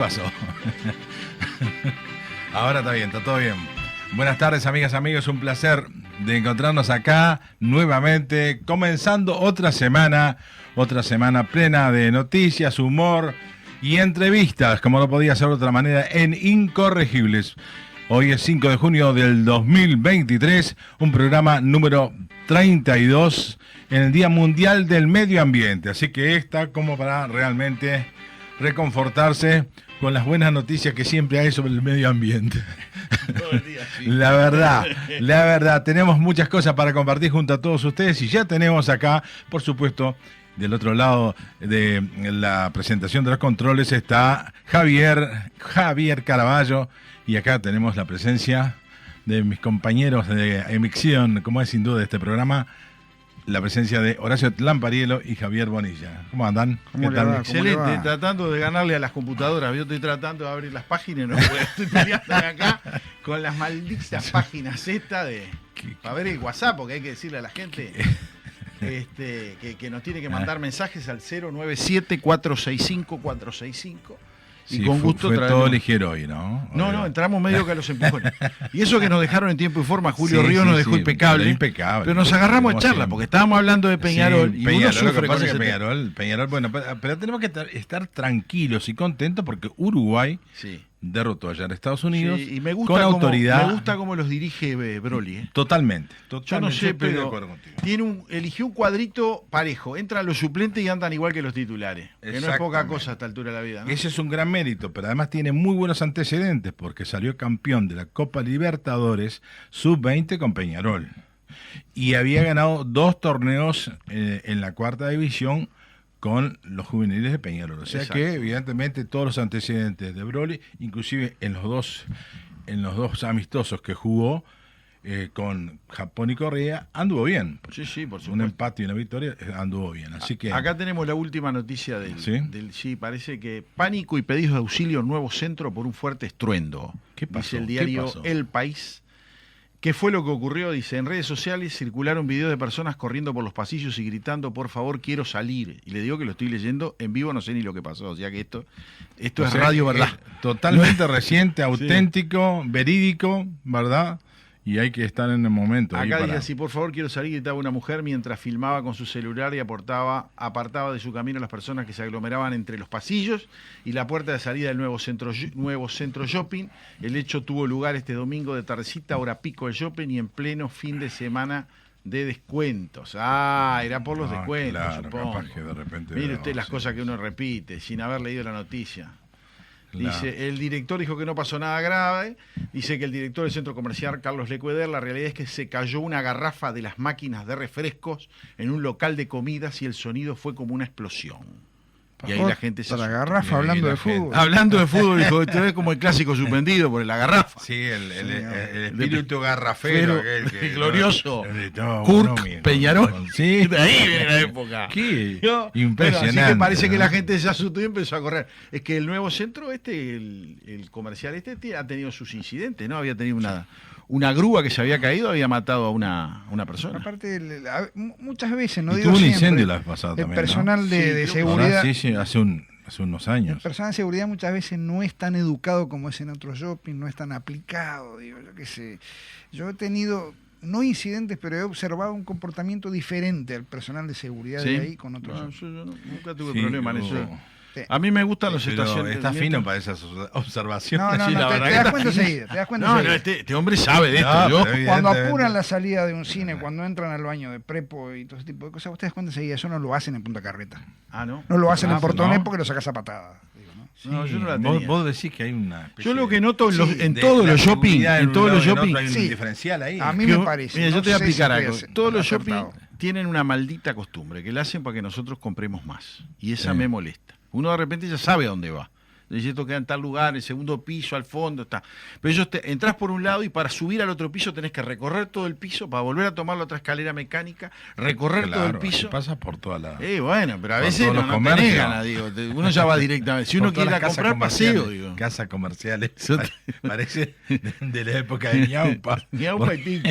Pasó. Ahora está bien, está todo bien. Buenas tardes, amigas, amigos. Un placer de encontrarnos acá nuevamente, comenzando otra semana plena de noticias, humor y entrevistas, como no podía ser de otra manera, en Incorregibles. Hoy es 5 de junio del 2023, un programa número 32 en el Día Mundial del Medio Ambiente. Así que está como para realmente reconfortarse con las buenas noticias que siempre hay sobre el medio ambiente. Todo el día, sí. La verdad, tenemos muchas cosas para compartir junto a todos ustedes y ya tenemos acá, por supuesto, del otro lado de la presentación de los controles está Javier Caraballo, y acá tenemos la presencia de mis compañeros de emisión, como es sin duda este programa, la presencia de Horacio Lampariello y Javier Bonilla. ¿Cómo andan? ¿Qué tal? Excelente, tratando de ganarle a las computadoras. Yo estoy tratando de abrir las páginas, no puedo. Estoy peleando acá con las malditas páginas estas para ver el WhatsApp, porque hay que decirle a la gente que nos tiene que mandar mensajes al 097-465-465. Y sí, con gusto fue traemos. todo ligero hoy, ¿no? No, entramos medio que a los empujones. Y eso que nos dejaron en tiempo y forma, Julio Ríos nos dejó impecable. Impecable. Pero nos agarramos a charla, porque estábamos hablando de Peñarol. Sí, y Peñarol, uno sufre lo que pasa con es que ese Peñarol, bueno, pero tenemos que estar tranquilos y contentos porque Uruguay derrotó ayer a Estados Unidos y me gusta con autoridad. Me gusta cómo los dirige Broly. Totalmente. Yo no sé, estoy de pero acuerdo contigo. eligió un cuadrito parejo. Entran los suplentes y andan igual que los titulares. Que no es poca cosa a esta altura de la vida, ¿no? Ese es un gran mérito, pero además tiene muy buenos antecedentes porque salió campeón de la Copa Libertadores Sub-20 con Peñarol. Y había ganado 2 torneos en la cuarta división con los juveniles de Peñarol. O sea que, evidentemente, todos los antecedentes de Broly, inclusive en los dos amistosos que jugó con Japón y Corea, anduvo bien. Sí, por supuesto. Un empate y una victoria anduvo bien. Así que acá tenemos la última noticia ¿Sí? Parece que pánico y pedidos de auxilio en nuevo centro por un fuerte estruendo. ¿Qué pasó? Dice el diario El País. ¿Qué fue lo que ocurrió? Dice, en redes sociales circularon videos de personas corriendo por los pasillos y gritando, por favor, quiero salir. Y le digo que lo estoy leyendo en vivo, no sé ni lo que pasó. O sea que esto es radio, ¿verdad? Totalmente reciente, auténtico, verídico, ¿verdad? Y hay que estar en el momento. Acá dice así, por favor, quiero salir, gritaba una mujer mientras filmaba con su celular y apartaba de su camino a las personas que se aglomeraban entre los pasillos y la puerta de salida del nuevo centro shopping. El hecho tuvo lugar este domingo de tardecita, hora pico del shopping y en pleno fin de semana de descuentos. Era por los descuentos, claro, supongo. Capaz que de repente Mire usted las cosas que uno repite sin haber leído la noticia. Dice, el director dijo que no pasó nada grave. Dice que el director del centro comercial, Carlos Lecueder, la realidad es que se cayó una garrafa de las máquinas de refrescos en un local de comidas y el sonido fue como una explosión. Y ahí la gente se la garrafa, hablando de fútbol. Hablando de fútbol, dijo, esto es como el clásico suspendido por la garrafa. Sí, el espíritu garrafero. Glorioso. Kurt Peñarol. Sí. De ahí viene la época. Qué Bueno, impresionante. así que parece que la gente se asustó y empezó a correr. Es que el nuevo centro, el comercial ha tenido sus incidentes, ¿no? Había tenido una grúa que se había caído, había matado a una persona. Aparte, muchas veces, no y digo tuvo un siempre, incendio la vez pasada el también, personal ¿no? de seguridad. Sí, hace unos años. El personal de seguridad muchas veces no es tan educado como es en otros shopping, no es tan aplicado, digo, yo qué sé. Yo he tenido, no incidentes, pero he observado un comportamiento diferente al personal de seguridad de ahí con otros shopping. Yo nunca tuve problema en eso. Sí. A mí me gustan los estaciones. Está fino para esas observaciones. No, Sí, la te verdad das cuenta enseguida. Este hombre sabe de esto. Cuando apuran la salida de un cine, cuando entran al baño de prepo y todo ese tipo de cosas, ustedes cuentan enseguida, eso no lo hacen en Punta Carreta. ¿No? No lo hacen en Portoné no. porque lo sacas a patadas. No, yo no la tenía. Vos decís que hay una yo lo que noto en todos los shopping, hay un diferencial ahí. A mí me parece. Mira, yo te voy a explicar algo. Todos los acertado. shopping tienen una maldita costumbre que la hacen para que nosotros compremos más. Y esa Sí. me molesta. Uno de repente ya sabe a dónde va. Dice, esto queda en tal lugar, el segundo piso, al fondo, está. Pero ellos entras por un lado y para subir al otro piso tenés que recorrer todo el piso, para volver a tomar la otra escalera mecánica, recorrer todo el piso. Pasas por toda la... Bueno, pero a por veces todos no los te comercios. ganas, digo. Uno ya va directamente. Si uno quiere ir a comprar, paseo, digo. Casas comerciales. Parece de la época de Ñaupa. Ñaupa y Pico.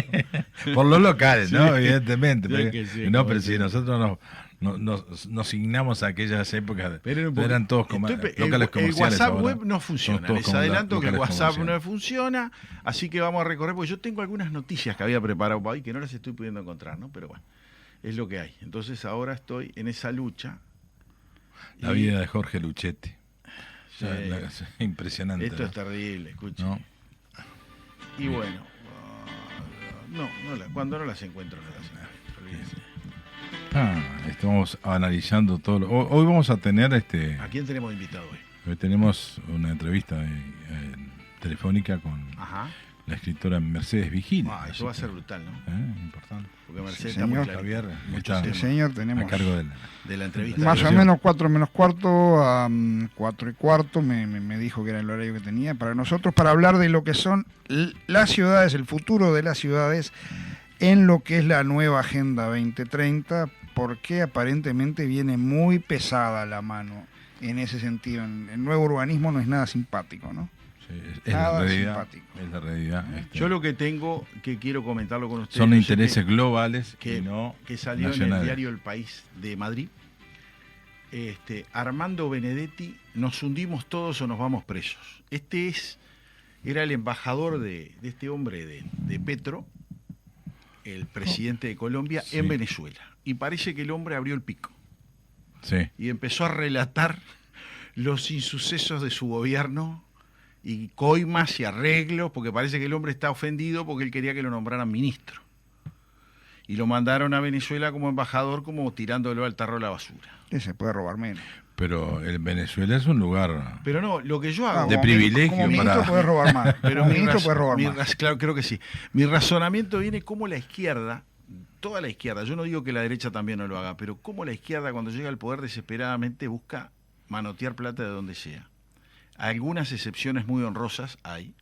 Por los locales, ¿no? Sí. Evidentemente. Ya Pero, que sí, no, pero si nosotros nos signamos a aquellas épocas, Pero eran todos locales comerciales. el WhatsApp ahora web no funciona. son todos Les adelanto que el locales WhatsApp comerciales. no funciona, así que vamos a recorrer, porque yo tengo algunas noticias que había preparado para hoy que no las estoy pudiendo encontrar, ¿no? Pero bueno, es lo que hay. Entonces ahora estoy en esa lucha. La Y- vida de Jorge Luchetti. Sí. Impresionante. Esto es terrible, escucha. ¿No? Y bueno, cuando no las encuentro, no las encuentro. Olvídese. Estamos analizando todo. Hoy vamos a tener ¿A quién tenemos invitado hoy? hoy tenemos una entrevista telefónica con Ajá. la escritora Mercedes Vigil. Eso va a ser brutal, ¿no? Importante. Porque Mercedes Sí, está muy señor. clarita. Javier Muchos está Sí, temas señor, a tenemos cargo de de la entrevista. más o Atención. menos 4 menos cuarto a 4 y cuarto, me dijo que era el horario que tenía para nosotros, para hablar de lo que son las ciudades, el futuro de las ciudades en lo que es la nueva Agenda 2030, porque aparentemente viene muy pesada la mano en ese sentido. El nuevo urbanismo no es nada simpático, ¿no? Sí, es la Nada realidad. simpático. Es la realidad. Yo lo que tengo, que quiero comentarlo con ustedes. Son yo sé intereses globales que, y no que salió en nacionales. el diario El País de Madrid. Armando Benedetti, nos hundimos todos o nos vamos presos. Era el embajador de este hombre de Petro, el presidente de Colombia, Sí. en Venezuela. Y parece que el hombre abrió el pico Sí. y empezó a relatar los insucesos de su gobierno y coimas y arreglos, porque parece que el hombre está ofendido porque él quería que lo nombraran ministro. Y lo mandaron a Venezuela como embajador, como tirándolo al tarro de la basura. Que se puede robar menos. Pero el Venezuela es un lugar Pero no, lo que yo hago... De como privilegio Como ministro para- puede robar más. Pero Como ministro puede robar más. claro, creo que sí. Mi razonamiento viene como la izquierda, toda la izquierda, yo no digo que la derecha también no lo haga, pero como la izquierda cuando llega al poder desesperadamente busca manotear plata de donde sea. Algunas excepciones muy honrosas hay.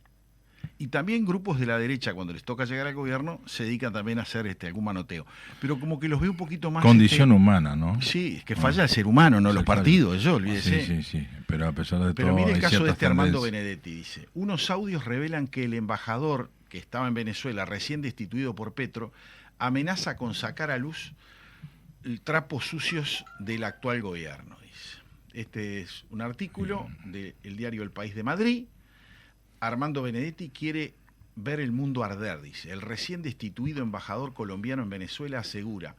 Y también grupos de la derecha, cuando les toca llegar al gobierno, se dedican también a hacer algún manoteo. Pero como que los veo un poquito más... condición humana, ¿no? Sí, es que falla el ser humano, no Sí, los claro. partidos, eso, olvídese. Sí. Pero a pesar de Pero todo. mire el hay caso de ciertas este Armando tendencias. Benedetti, dice. Unos audios revelan que el embajador que estaba en Venezuela, recién destituido por Petro, amenaza con sacar a luz trapos sucios del actual gobierno, dice. Este es un artículo del diario El País de Madrid. Armando Benedetti quiere ver el mundo arder, dice. El recién destituido embajador colombiano en Venezuela asegura,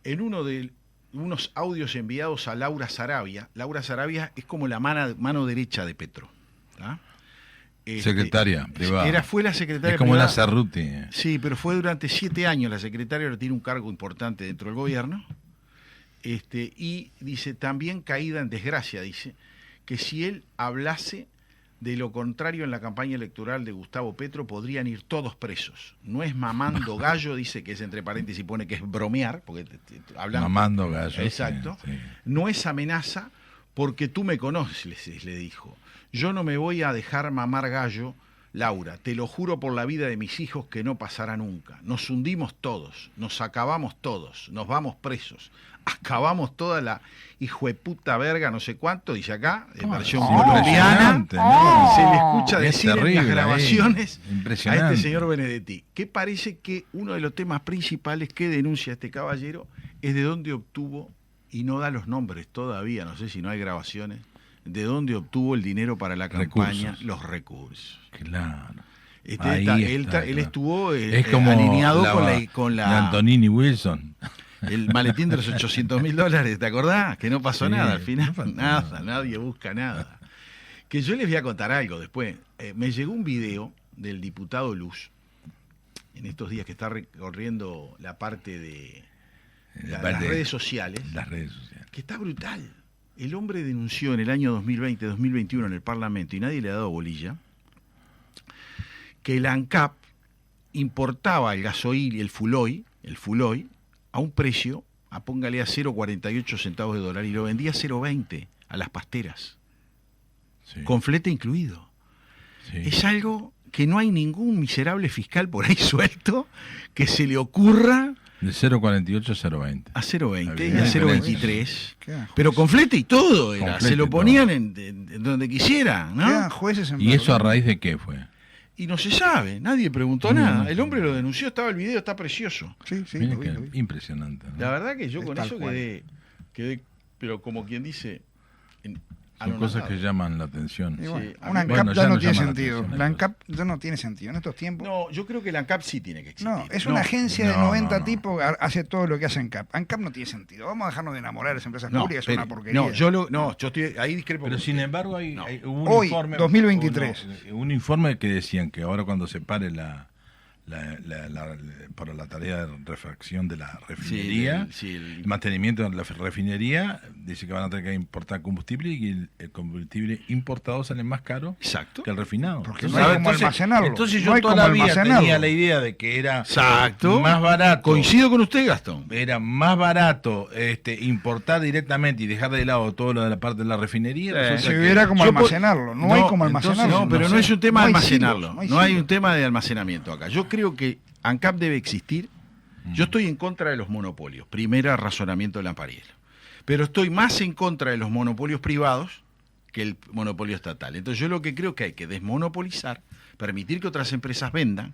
en unos audios enviados a Laura Sarabia es como la mano derecha de Petro. ¿Ah? Secretaria privada. Fue la secretaria Es como privada. la Cerruti. Sí, pero fue durante 7 años la secretaria, ahora tiene un cargo importante dentro del gobierno. Y dice, también caída en desgracia, dice, que si él hablase de lo contrario en la campaña electoral de Gustavo Petro, podrían ir todos presos. No es mamando gallo, dice que es entre paréntesis, pone que es bromear, porque hablan... Mamando gallo. Exacto. Sí. No es amenaza porque tú me conoces, le dijo. Yo no me voy a dejar mamar gallo, Laura, te lo juro por la vida de mis hijos que no pasará nunca. Nos hundimos todos, nos acabamos todos, nos vamos presos, acabamos toda la hijueputa verga, no sé cuánto, dice acá, en versión colombiana. Impresionante, ¿no? Se le escucha Es decir en terrible, las grabaciones a impresionante. este señor Benedetti, que parece que uno de los temas principales que denuncia este caballero es de dónde obtuvo, y no da los nombres todavía, no sé si no hay grabaciones, de dónde obtuvo el dinero para la campaña, Recursos. los recursos. Claro. Él Claro. estuvo Es como alineado con de la Antonini Wilson. el maletín de los $800.000, ¿te acordás? Que no pasó Sí, nada al final, no pasó nada, nada. nadie busca nada. Que yo les voy a contar algo después. Me llegó un video del diputado Luz, en estos días que está recorriendo la parte de las redes sociales, Las redes sociales. que está brutal. El hombre denunció en el año 2020-2021 en el Parlamento, y nadie le ha dado bolilla, que el ANCAP importaba el gasoil y el fuloy a un precio, póngale a 0,48 centavos de dólar, y lo vendía a 0,20 a las pasteras, Sí. con flete incluido. Sí. Es algo que no hay ningún miserable fiscal por ahí suelto que se le ocurra De 0,48 a 0,20. a 0,20 y Había a una 0,23. Quedan Pero con flete y todo era. Con flete Se lo y ponían en donde quisiera, Quedan ¿no? jueces en ¿Y eso a Berlín. raíz de qué fue? Y no se sabe, nadie preguntó No, nada. no. El hombre lo denunció, estaba el video, está precioso. Sí, sí, Mira lo vi, que lo vi. impresionante, ¿no? La verdad que yo Es con tal eso cual. quedé pero como quien dice... Son cosas que llaman la atención. Y bueno, Sí, una bueno, ANCAP ya ya no no tiene llama la sentido. atención, La entonces. ANCAP ya no tiene sentido en estos tiempos. No, yo creo que la ANCAP sí tiene que existir. No, es No, una agencia de no, 90 no. tipos, hace todo lo que hace ANCAP. ANCAP no tiene sentido. Vamos a dejarnos de enamorar de las empresas no, públicas, es espere. una porquería. No, yo estoy ahí discrepo. Pero con sin usted. embargo No. hubo un Hoy, informe 2023. un informe que decían que ahora cuando se pare para la tarea de refracción de la refinería, el mantenimiento de la refinería, dice que van a tener que importar combustible y el combustible importado sale más caro Exacto. que el refinado. Porque no hay como almacenarlo. Entonces No yo hay como todavía almacenarlo. tenía la idea de que era Exacto. más barato. Coincido con usted, Gastón. Era más barato importar directamente y dejar de lado todo lo de la parte de la refinería. Resulta Si que- hubiera como Yo por- almacenarlo, no hay como entonces almacenarlo. No, pero no sé. es un tema No de hay almacenarlo. silos, No hay silos. un tema de almacenamiento acá. Yo creo que ANCAP debe existir. Yo estoy en contra de los monopolios. Primera razonamiento de Lampariello. Pero estoy más en contra de los monopolios privados que el monopolio estatal. Entonces yo lo que creo que hay que desmonopolizar, permitir que otras empresas vendan,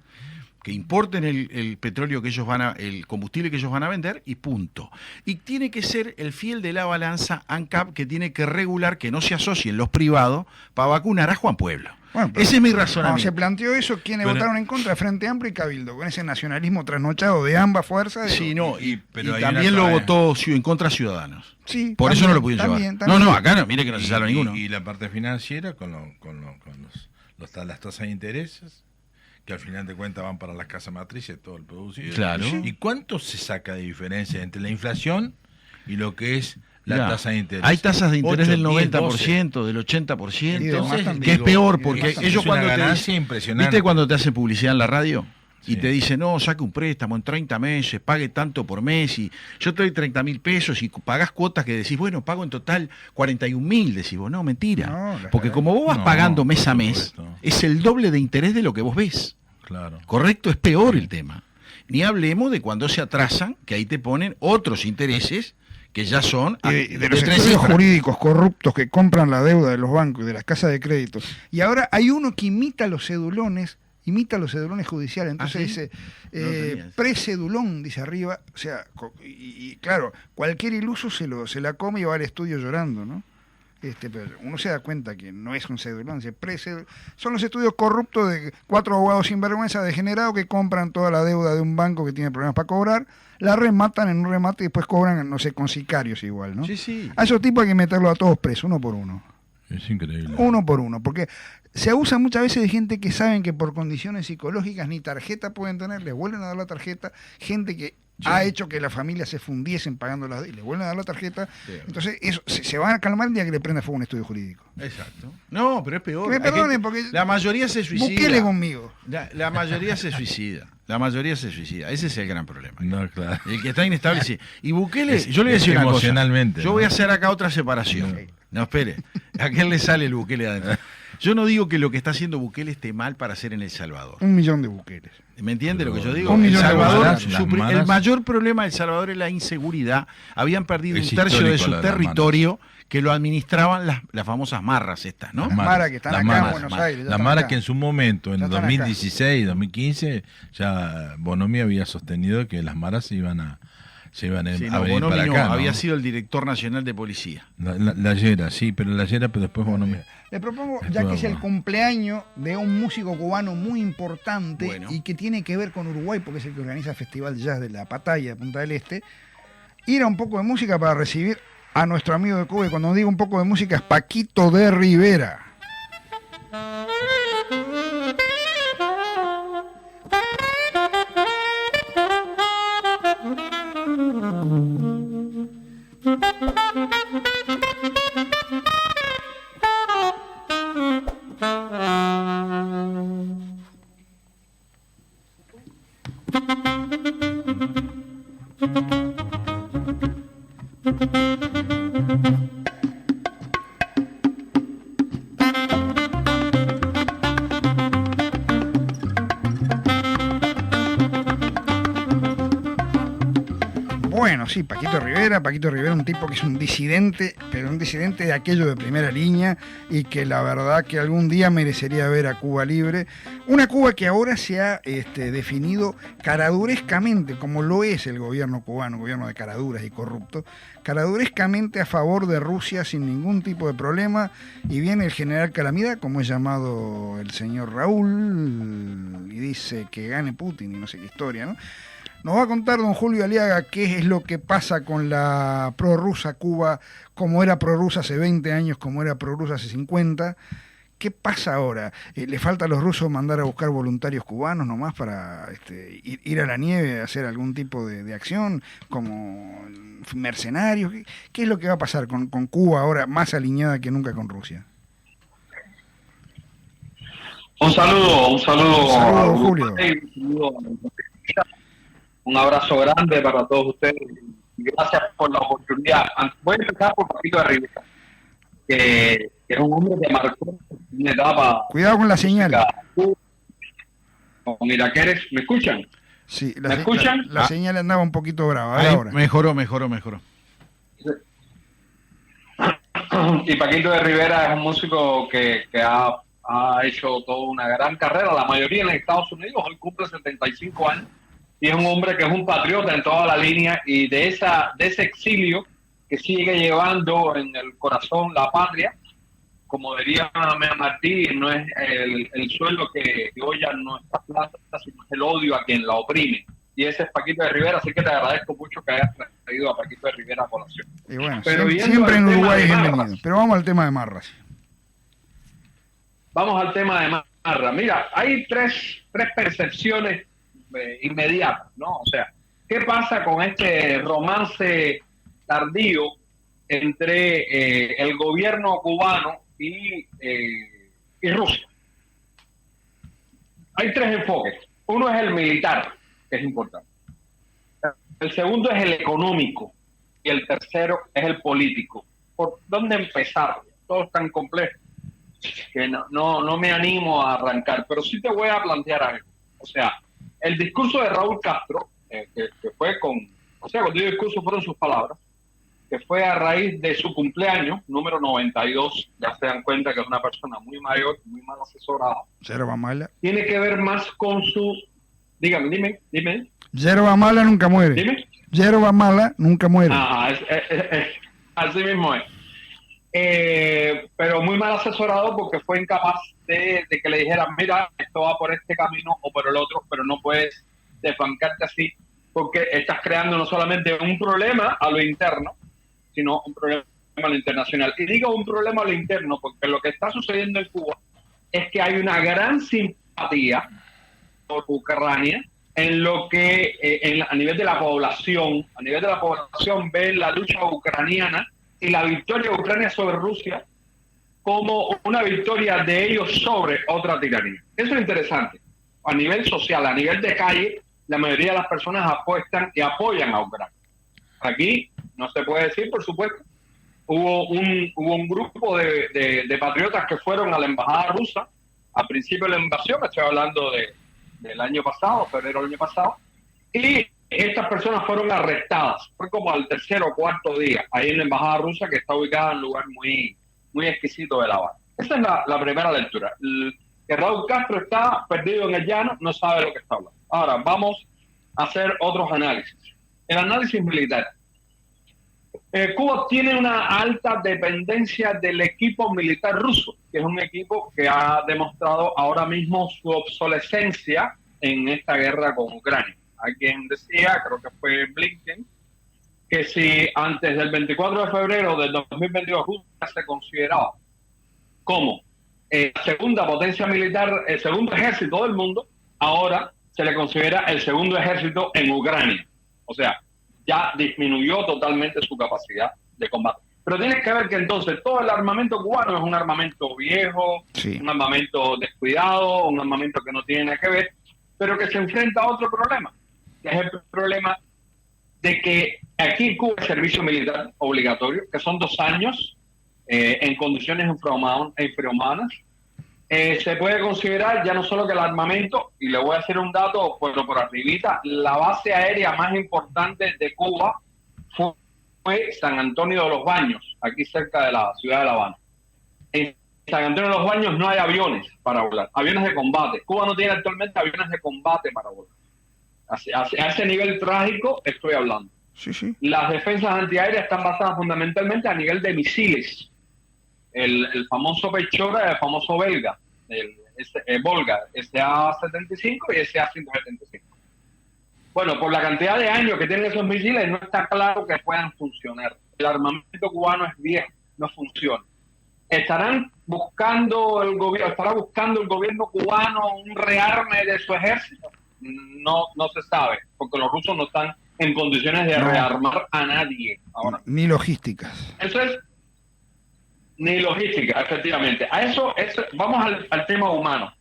que importen el petróleo que ellos el combustible que ellos van a vender y punto. Y tiene que ser el fiel de la balanza ANCAP, que tiene que regular que no se asocien los privados para vacunar a Juan Pueblo. Bueno, pero Ese es mi cuando razonamiento. se planteó eso, ¿quiénes Pero- votaron en contra? Frente Amplio y Cabildo, con ese nacionalismo trasnochado de ambas fuerzas. Sí, no, pero y hay también una lo cosa, votó en contra Ciudadanos. Sí, Por eso también, no lo pudieron también, llevar. también. No, acá no, mire que no se salva ninguno. Y la parte financiera con las tasas de intereses, que al final de cuentas van para las casas matrices, todo el producido. Claro. ¿Y cuánto se saca de diferencia entre la inflación y lo que es la Mirá, tasa de interés? hay tasas de interés 8, del 10, 90%, del Y 80%, demás también. que es digo, peor, y porque demás también. ellos Es una cuando te ganancia dicen, impresionante. ¿viste cuando te hacen publicidad en la radio? Y Sí. te dicen, no, saque un préstamo en 30 meses, pague tanto por mes, y yo te doy 30.000 pesos y pagás cuotas que decís, bueno, pago en total 41.000, decís vos, no, mentira. No, la Porque verdad. como vos vas No, pagando mes a por mes, supuesto. es el doble de interés de lo que vos ves. Claro. ¿Correcto? Es peor el tema. Ni hablemos de cuando se atrasan, que ahí te ponen otros intereses que ya son Y de los 3 estudios cifras. jurídicos corruptos que compran la deuda de los bancos y de las casas de crédito. Y ahora hay uno que imita los cedulones judiciales. Entonces ¿Ah, sí? dice, No lo tenía eso. precedulón, dice arriba. O sea, y claro, cualquier iluso se la come y va al estudio llorando, ¿no? Pero uno se da cuenta que no es un cedulón, dice son los estudios corruptos de 4 abogados sinvergüenza degenerados que compran toda la deuda de un banco que tiene problemas para cobrar, la rematan en un remate y después cobran, no sé, con sicarios igual, ¿no? Sí, sí. A esos tipos hay que meterlos a todos presos, uno por uno. Es increíble. Uno por uno, porque se abusa muchas veces de gente que saben que por condiciones psicológicas ni tarjeta pueden tener, les vuelven a dar la tarjeta, gente que ha hecho que las familias se fundiesen pagando las y les vuelven a dar la tarjeta, Sí. entonces eso se van a calmar el día que le prenda fuego un estudio jurídico. Exacto. No, pero es peor. Que me Hay perdonen, gente- porque la mayoría se suicida. Bukele conmigo. La mayoría se suicida. La mayoría se suicida. Ese es el gran problema. No, claro. El que está inestable, sí. Y Bukele, Es- yo le voy a decir una cosa. emocionalmente, Yo voy a ¿no? hacer acá otra separación. No, espere. ¿A quién le sale el Bukele adentro? Yo no digo que lo que está haciendo Bukele esté mal para hacer en El Salvador. 1 millón de buqueles. ¿Me entiende lo que yo digo? Un El millón de Salvador, maras, su las pri- maras. el mayor problema de El Salvador es la inseguridad. Habían perdido Es un tercio de histórico su lo de las territorio que lo administraban las famosas marras estas, ¿no? Las maras que están las acá en maras, Buenos maras. Aires, ya Las están maras acá. que en su momento, en Ya están 2016, 2015, ya Bonomi había sostenido que las maras se iban a Sí, venir Bonomi para no, acá. ¿no? había sido el director nacional de policía. La Yera, sí, pero la Yera, pero después Bonomi. Le propongo, Es ya que todo, es el ¿no? cumpleaños de un músico cubano muy importante Bueno. y que tiene que ver con Uruguay, porque es el que organiza el Festival de Jazz de la Pataya de Punta del Este, ir a un poco de música para recibir a nuestro amigo de Cuba. Y cuando digo un poco de música es Paquito de Rivera. bueno, sí, Paquito Rivera, un tipo que es un disidente, pero un disidente de aquello de primera línea y que la verdad que algún día merecería ver a Cuba libre. Una Cuba que ahora se ha definido caradurescamente, como lo es el gobierno cubano, un gobierno de caraduras y corrupto, caradurescamente a favor de Rusia sin ningún tipo de problema, y viene el general Calamidad, como es llamado el señor Raúl, y dice que gane Putin y no sé qué historia, ¿no? Nos va a contar don Julio Aliaga qué es lo que pasa con la prorrusa Cuba, como era prorrusa hace 20 años, como era prorrusa hace 50. ¿Qué pasa ahora? ¿Le falta a los rusos mandar a buscar voluntarios cubanos nomás para ir a la nieve a hacer algún tipo de acción, como mercenarios? ¿Qué es lo que va a pasar con Cuba ahora más alineada que nunca con Rusia? Un saludo, Saludo, Julio. Un abrazo grande para todos ustedes y gracias por la oportunidad. Voy a empezar por Paquito de Rivera, que es un hombre que marcó una etapa. Cuidado con la señal. Mira, ¿me escuchan? Sí, ¿Me escuchan? La señal andaba un poquito brava. Ahí, ahora. Mejoró. Y Paquito de Rivera es un músico que ha hecho toda una gran carrera, la mayoría en Estados Unidos. Hoy cumple 75 años. Y es un hombre que es un patriota en toda la línea y de ese exilio que sigue llevando en el corazón la patria, como diría Mea Martí, no es el suelo que olla nuestra plata, sino es el odio a quien la oprime. Y ese es Paquito de Rivera, así que te agradezco mucho que hayas traído a Paquito de Rivera a colación. Y bueno, pero siempre en Uruguay es bienvenido. Pero vamos al tema de Marras. Vamos al tema de Marra. Mira, hay tres percepciones inmediata, ¿no? O sea, ¿qué pasa con este romance tardío entre el gobierno cubano y Rusia? Hay tres enfoques. Uno es el militar, que es importante. El segundo es el económico y el tercero es el político. ¿Por dónde empezar? Todo es tan complejo que no me animo a arrancar, pero sí te voy a plantear algo. O sea, el discurso de Raúl Castro, que fue cuando digo discurso fueron sus palabras, que fue a raíz de su cumpleaños, número 92, ya se dan cuenta que es una persona muy mayor, muy mal asesorada. Yerba mala. Tiene que ver más con su... Dime. Yerba mala nunca muere. Dime. Yerba mala nunca muere. Así mismo es. Pero muy mal asesorado porque fue incapaz de que le dijeran, mira, esto va por este camino o por el otro, pero no puedes desbancarte así porque estás creando no solamente un problema a lo interno, sino un problema a lo internacional. Y digo un problema a lo interno porque lo que está sucediendo en Cuba es que hay una gran simpatía por Ucrania en lo que a nivel de la población ven la lucha ucraniana y la victoria de Ucrania sobre Rusia como una victoria de ellos sobre otra tiranía. Eso es interesante. A nivel social, a nivel de calle, la mayoría de las personas apuestan y apoyan a Ucrania. Aquí no se puede decir, por supuesto. Hubo un grupo de patriotas que fueron a la embajada rusa al principio de la invasión, estoy hablando del año pasado, febrero del año pasado, y estas personas fueron arrestadas. Fue como al tercer o cuarto día, ahí en la embajada rusa, que está ubicada en un lugar muy exquisito de La Habana. Esa es la primera lectura. Que Raúl Castro está perdido en el llano, no sabe lo que está hablando. Ahora, vamos a hacer otros análisis. El análisis militar. Cuba tiene una alta dependencia del equipo militar ruso, que es un equipo que ha demostrado ahora mismo su obsolescencia en esta guerra con Ucrania. Hay quien decía, creo que fue Blinken, que si antes del 24 de febrero del 2022 Rusia se consideraba como la segunda potencia militar, el segundo ejército del mundo, ahora se le considera el segundo ejército en Ucrania. O sea, ya disminuyó totalmente su capacidad de combate. Pero tienes que ver que entonces todo el armamento cubano es un armamento viejo, sí, un armamento descuidado, un armamento que no tiene nada que ver, pero que se enfrenta a otro problema, que es el problema de que aquí en Cuba hay servicio militar obligatorio, que son 2 años en condiciones infrahumanas. Se puede considerar ya no solo que el armamento, y le voy a hacer un dato, pero por arribita, la base aérea más importante de Cuba fue San Antonio de los Baños, aquí cerca de la ciudad de La Habana. En San Antonio de los Baños no hay aviones para volar, aviones de combate. Cuba no tiene actualmente aviones de combate para volar. A ese nivel trágico estoy hablando. Sí, sí. Las defensas antiaéreas están basadas fundamentalmente a nivel de misiles. El famoso Pechora, el famoso belga, Volga, SA-75 y SA-175. Bueno, por la cantidad de años que tienen esos misiles, no está claro que puedan funcionar. El armamento cubano es viejo, no funciona. ¿Estará buscando el gobierno cubano un rearme de su ejército? No se sabe, porque los rusos no están en condiciones de rearmar a nadie ahora. Ni logísticas. Eso es, ni logística, efectivamente. Vamos al tema humano.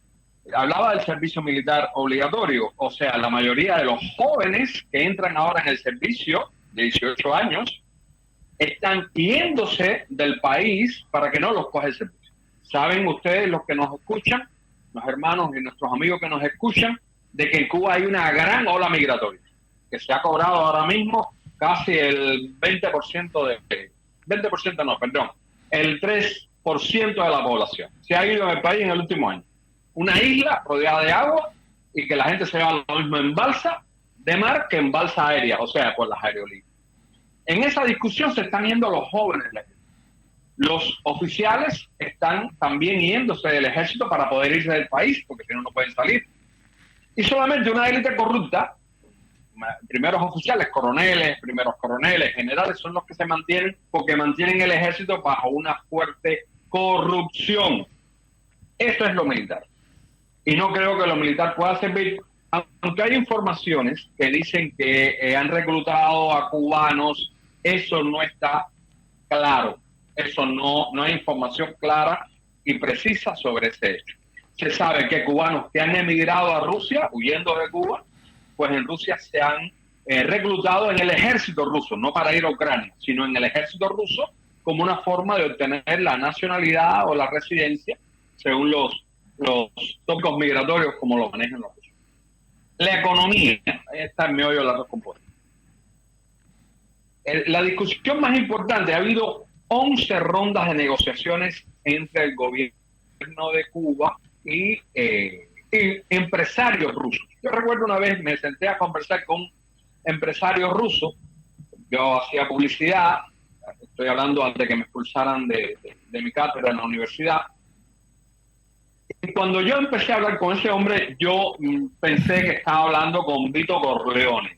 Hablaba del servicio militar obligatorio, o sea, la mayoría de los jóvenes que entran ahora en el servicio, de 18 años, están yéndose del país para que no los coge el servicio. ¿Saben ustedes, los que nos escuchan, los hermanos y nuestros amigos que nos escuchan, de que en Cuba hay una gran ola migratoria, que se ha cobrado ahora mismo casi el 20% el 3% de la población se ha ido del país en el último año? Una isla rodeada de agua y que la gente se va lo mismo en balsa de mar que en balsa aérea, o sea, por las aerolíneas. En esa discusión se están yendo los jóvenes. Los oficiales están también yéndose del ejército para poder irse del país, porque si no, no pueden salir. Y solamente una élite corrupta, primeros oficiales, primeros coroneles, generales, son los que se mantienen, porque mantienen el ejército bajo una fuerte corrupción. Eso es lo militar. Y no creo que lo militar pueda servir, aunque hay informaciones que dicen que han reclutado a cubanos. Eso no está claro. Eso no hay información clara y precisa sobre ese hecho. Se sabe que cubanos que han emigrado a Rusia, huyendo de Cuba, pues en Rusia se han reclutado en el ejército ruso, no para ir a Ucrania, sino en el ejército ruso como una forma de obtener la nacionalidad o la residencia, según los tópicos migratorios como lo manejan los rusos. La economía, ahí está el meollo de las dos compuestas. La discusión más importante, ha habido 11 rondas de negociaciones entre el gobierno de Cuba y empresarios rusos. Yo recuerdo una vez me senté a conversar con empresarios rusos. Yo hacía publicidad, estoy hablando antes de que me expulsaran de mi cátedra en la universidad. Y cuando yo empecé a hablar con ese hombre, yo pensé que estaba hablando con Vito Corleone,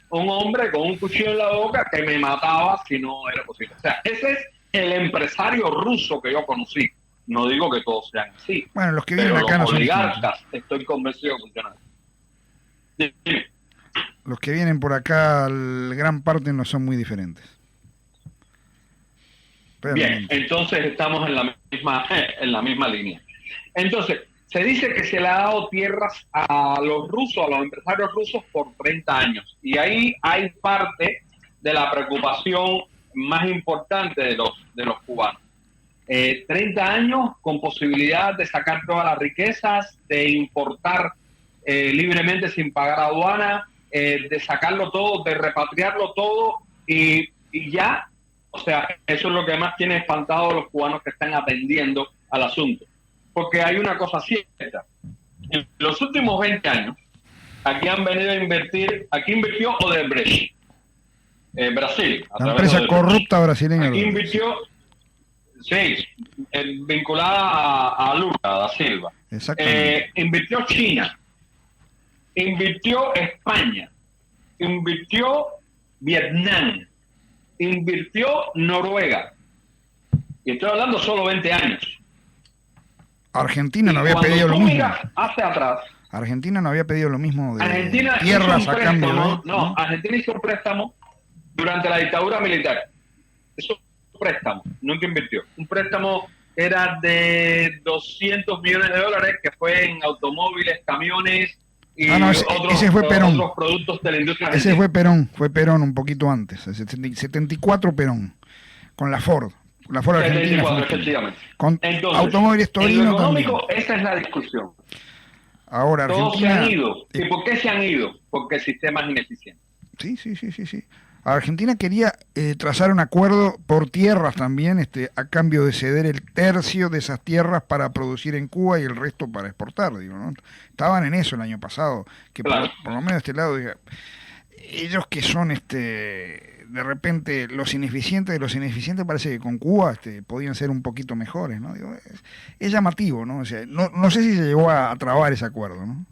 un hombre con un cuchillo en la boca que me mataba si no era posible. O sea, ese es el empresario ruso que yo conocí. No digo que todos sean así. Bueno, los que vienen acá no son oligarcas, estoy convencido que funcionan. Dime. Los que vienen por acá, gran parte no son muy diferentes. Bien, entonces estamos en la misma línea. Entonces, se dice que se le ha dado tierras a los rusos, a los empresarios rusos, por 30 años. Y ahí hay parte de la preocupación más importante de los cubanos. 30 años con posibilidad de sacar todas las riquezas, de importar libremente sin pagar aduana, de sacarlo todo, de repatriarlo todo y ya, o sea, eso es lo que más tiene espantado a los cubanos que están atendiendo al asunto. Porque hay una cosa cierta. En los últimos 20 años, aquí han venido a invertir, aquí invirtió Odebrecht, Brasil. La empresa corrupta brasileña. Aquí invirtió, sí, vinculada a Lula da Silva. Exactamente. Invirtió China, invirtió España, invirtió Vietnam, invirtió Noruega. Y estoy hablando solo 20 años. Argentina no había pedido lo mismo. Hacia atrás. Argentina no había pedido lo mismo de Argentina tierras a cambio de... No, Argentina hizo un préstamo durante la dictadura militar. Eso es un préstamo, nunca invirtió. Un préstamo era de $200 millones que fue en automóviles, camiones y ese fue Perón. Otros productos de la industria. Ese fue Perón un poquito antes, 74 Perón, con la Ford. La Ford Argentina. Efectivamente. Con entonces, automóviles Torino en lo económico, también. esa es la discusión. Ahora Todos Argentina... se han ido. ¿Y por qué se han ido? Porque el sistema es ineficiente. Sí. Argentina quería trazar un acuerdo por tierras también, a cambio de ceder el tercio de esas tierras para producir en Cuba y el resto para exportar, digo, ¿no? Estaban en eso el año pasado, que Claro. por lo menos de este lado, diga, ellos que son de repente los ineficientes de los ineficientes, parece que con Cuba podían ser un poquito mejores, ¿no? Digo, es llamativo, ¿no? O sea, no sé si se llegó a trabar ese acuerdo, ¿no?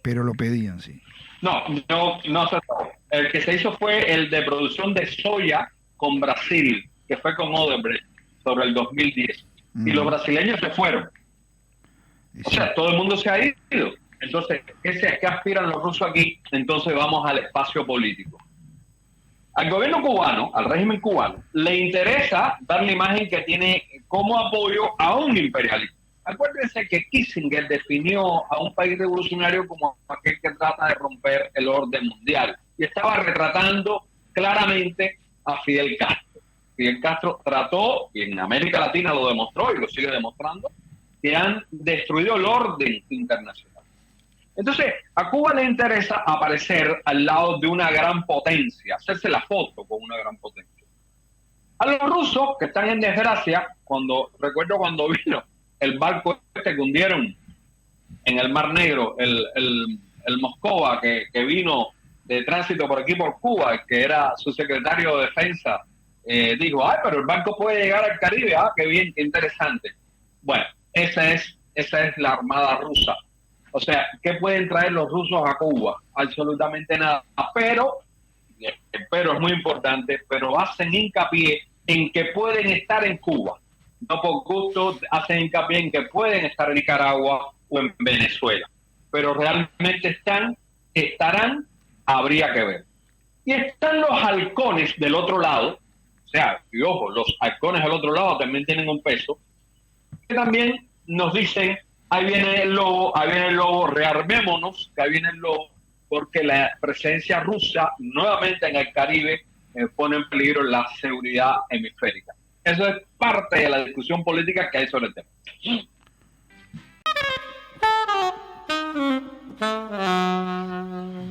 Pero lo pedían, sí. No se trató. El que se hizo fue el de producción de soya con Brasil, que fue con Odebrecht sobre el 2010. Y los brasileños se fueron. O sea, todo el mundo se ha ido. Entonces, ¿qué aspiran los rusos aquí? Entonces vamos al espacio político. Al gobierno cubano, al régimen cubano, le interesa dar la imagen que tiene como apoyo a un imperialismo. Acuérdense que Kissinger definió a un país revolucionario como aquel que trata de romper el orden mundial. Y estaba retratando claramente a Fidel Castro. Fidel Castro trató, y en América Latina lo demostró y lo sigue demostrando, que han destruido el orden internacional. Entonces, a Cuba le interesa aparecer al lado de una gran potencia, hacerse la foto con una gran potencia. A los rusos, que están en desgracia, recuerdo cuando vino el barco que hundieron en el Mar Negro, el Moscova, que vino de tránsito por aquí por Cuba, que era su secretario de defensa, dijo, pero el barco puede llegar al Caribe, qué bien, qué interesante. Bueno, esa es la armada rusa. O sea, ¿qué pueden traer los rusos a Cuba? Absolutamente nada. Pero es muy importante, pero hacen hincapié en que pueden estar en Cuba. No por gusto, hacen hincapié en que pueden estar en Nicaragua o en Venezuela. Pero realmente estarán, habría que ver. Y están los halcones del otro lado, o sea, y ojo, los halcones del otro lado también tienen un peso, que también nos dicen, ahí viene el lobo, rearmémonos, que ahí viene el lobo, porque la presencia rusa nuevamente en el Caribe pone en peligro la seguridad hemisférica. Eso es parte de la discusión política que hay sobre el tema.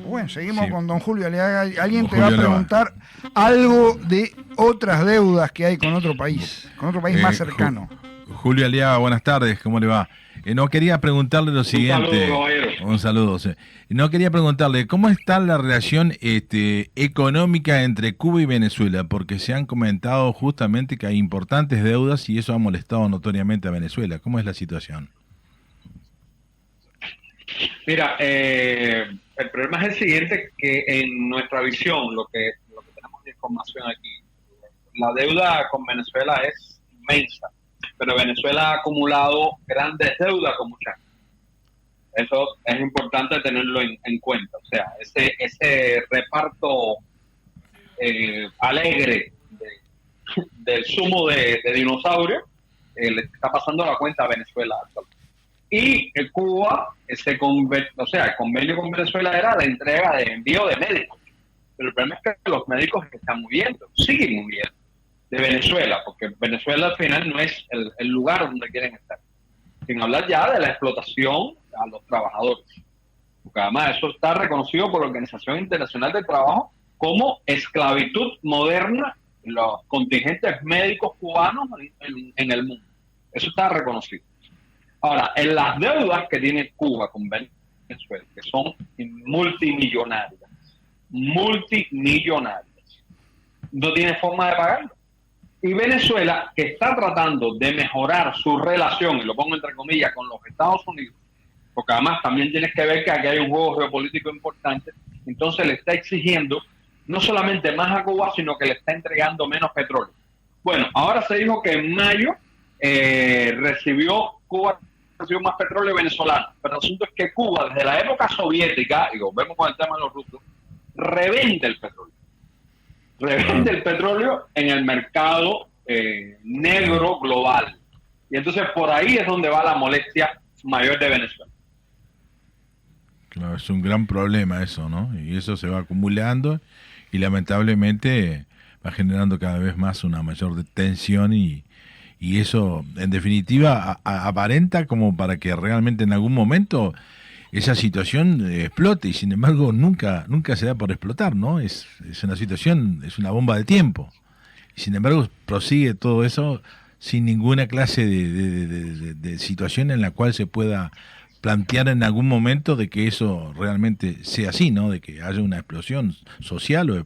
Bueno, seguimos Sí. con don Julio Aliaga. Alguien te Julio va a Aliaga. preguntar algo de otras deudas que hay con otro país más cercano. Julio Aliaga, buenas tardes, ¿cómo le va? No quería preguntarle lo siguiente. saludo, caballero. Un saludo, sí. No quería preguntarle, ¿cómo está la relación económica entre Cuba y Venezuela? Porque se han comentado justamente que hay importantes deudas y eso ha molestado notoriamente a Venezuela. ¿Cómo es la situación? Mira, el problema es el siguiente, que en nuestra visión, lo que tenemos de información aquí, la deuda con Venezuela es inmensa, pero Venezuela ha acumulado grandes deudas con muchas. Eso es importante tenerlo en cuenta. O sea, ese reparto alegre del zumo de dinosaurio le está pasando la cuenta a Venezuela actualmente. Y Cuba, el convenio con Venezuela era la entrega de envío de médicos. Pero el problema es que los médicos están muriendo, siguen muriendo de Venezuela, porque Venezuela al final no es el lugar donde quieren estar. Sin hablar ya de la explotación a los trabajadores. Porque además eso está reconocido por la Organización Internacional del Trabajo como esclavitud moderna en los contingentes médicos cubanos en el mundo. Eso está reconocido. Ahora, en las deudas que tiene Cuba con Venezuela, que son multimillonarias, no tiene forma de pagarlo. Y Venezuela, que está tratando de mejorar su relación, y lo pongo entre comillas, con los Estados Unidos, porque además también tienes que ver que aquí hay un juego geopolítico importante, entonces le está exigiendo no solamente más a Cuba, sino que le está entregando menos petróleo. Bueno, ahora se dijo que en mayo Cuba recibió más petróleo venezolano, pero el asunto es que Cuba, desde la época soviética, y vemos con el tema de los rusos, revende el petróleo. Revende el petróleo en el mercado negro global. Y entonces por ahí es donde va la molestia mayor de Venezuela. Claro, es un gran problema eso, ¿no? Y eso se va acumulando y lamentablemente va generando cada vez más una mayor tensión y eso, en definitiva, aparenta como para que realmente en algún momento esa situación explote y sin embargo nunca se da por explotar, ¿no? Es una situación, es una bomba de tiempo. Y sin embargo prosigue todo eso sin ninguna clase de situación en la cual se pueda plantear en algún momento de que eso realmente sea así, ¿no? De que haya una explosión social o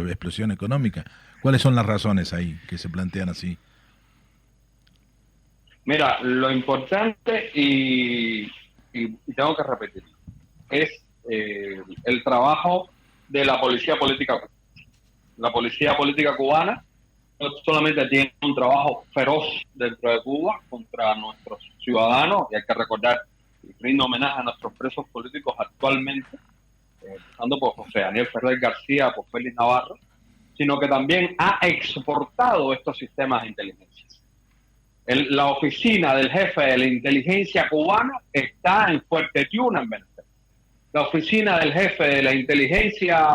explosión económica. ¿Cuáles son las razones ahí que se plantean así? Mira, lo importante, y tengo que repetirlo, es el trabajo de la policía política. La policía política cubana no solamente tiene un trabajo feroz dentro de Cuba contra nuestros ciudadanos, y hay que recordar y rindo homenaje a nuestros presos políticos actualmente, empezando por José Daniel Ferrer García, por Félix Navarro, sino que también ha exportado estos sistemas de inteligencia. La oficina del jefe de la inteligencia cubana está en Fuerte Tiuna, en Venezuela. La oficina del jefe de la inteligencia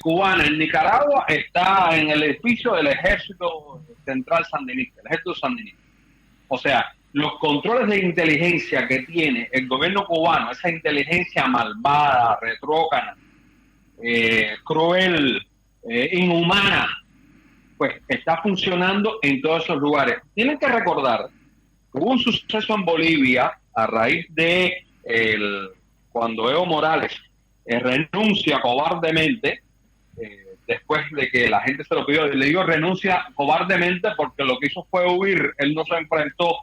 cubana en Nicaragua está en el edificio del Ejército Central Sandinista, el Ejército Sandinista. O sea, los controles de inteligencia que tiene el gobierno cubano, esa inteligencia malvada, retrócana, cruel, inhumana, pues está funcionando en todos esos lugares. Tienen que recordar que hubo un suceso en Bolivia a raíz de cuando Evo Morales renuncia cobardemente, después de que la gente se lo pidió. Le digo renuncia cobardemente porque lo que hizo fue huir. Él no se enfrentó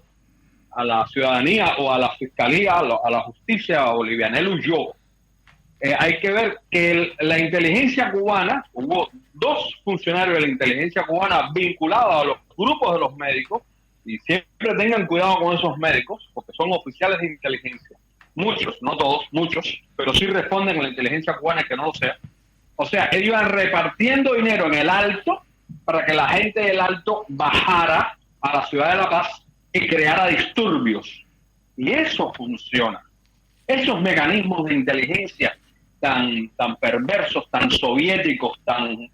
a la ciudadanía o a la fiscalía, a la justicia boliviana. Él huyó. Hay que ver que la inteligencia cubana, hubo 2 funcionarios de la inteligencia cubana vinculados a los grupos de los médicos, y siempre tengan cuidado con esos médicos, porque son oficiales de inteligencia. Muchos, no todos, muchos, pero sí responden a la inteligencia cubana, que no lo sea. O sea, ellos iban repartiendo dinero en el Alto para que la gente del Alto bajara a la ciudad de La Paz y creara disturbios. Y eso funciona. Esos mecanismos de inteligencia tan perversos, tan soviéticos, tan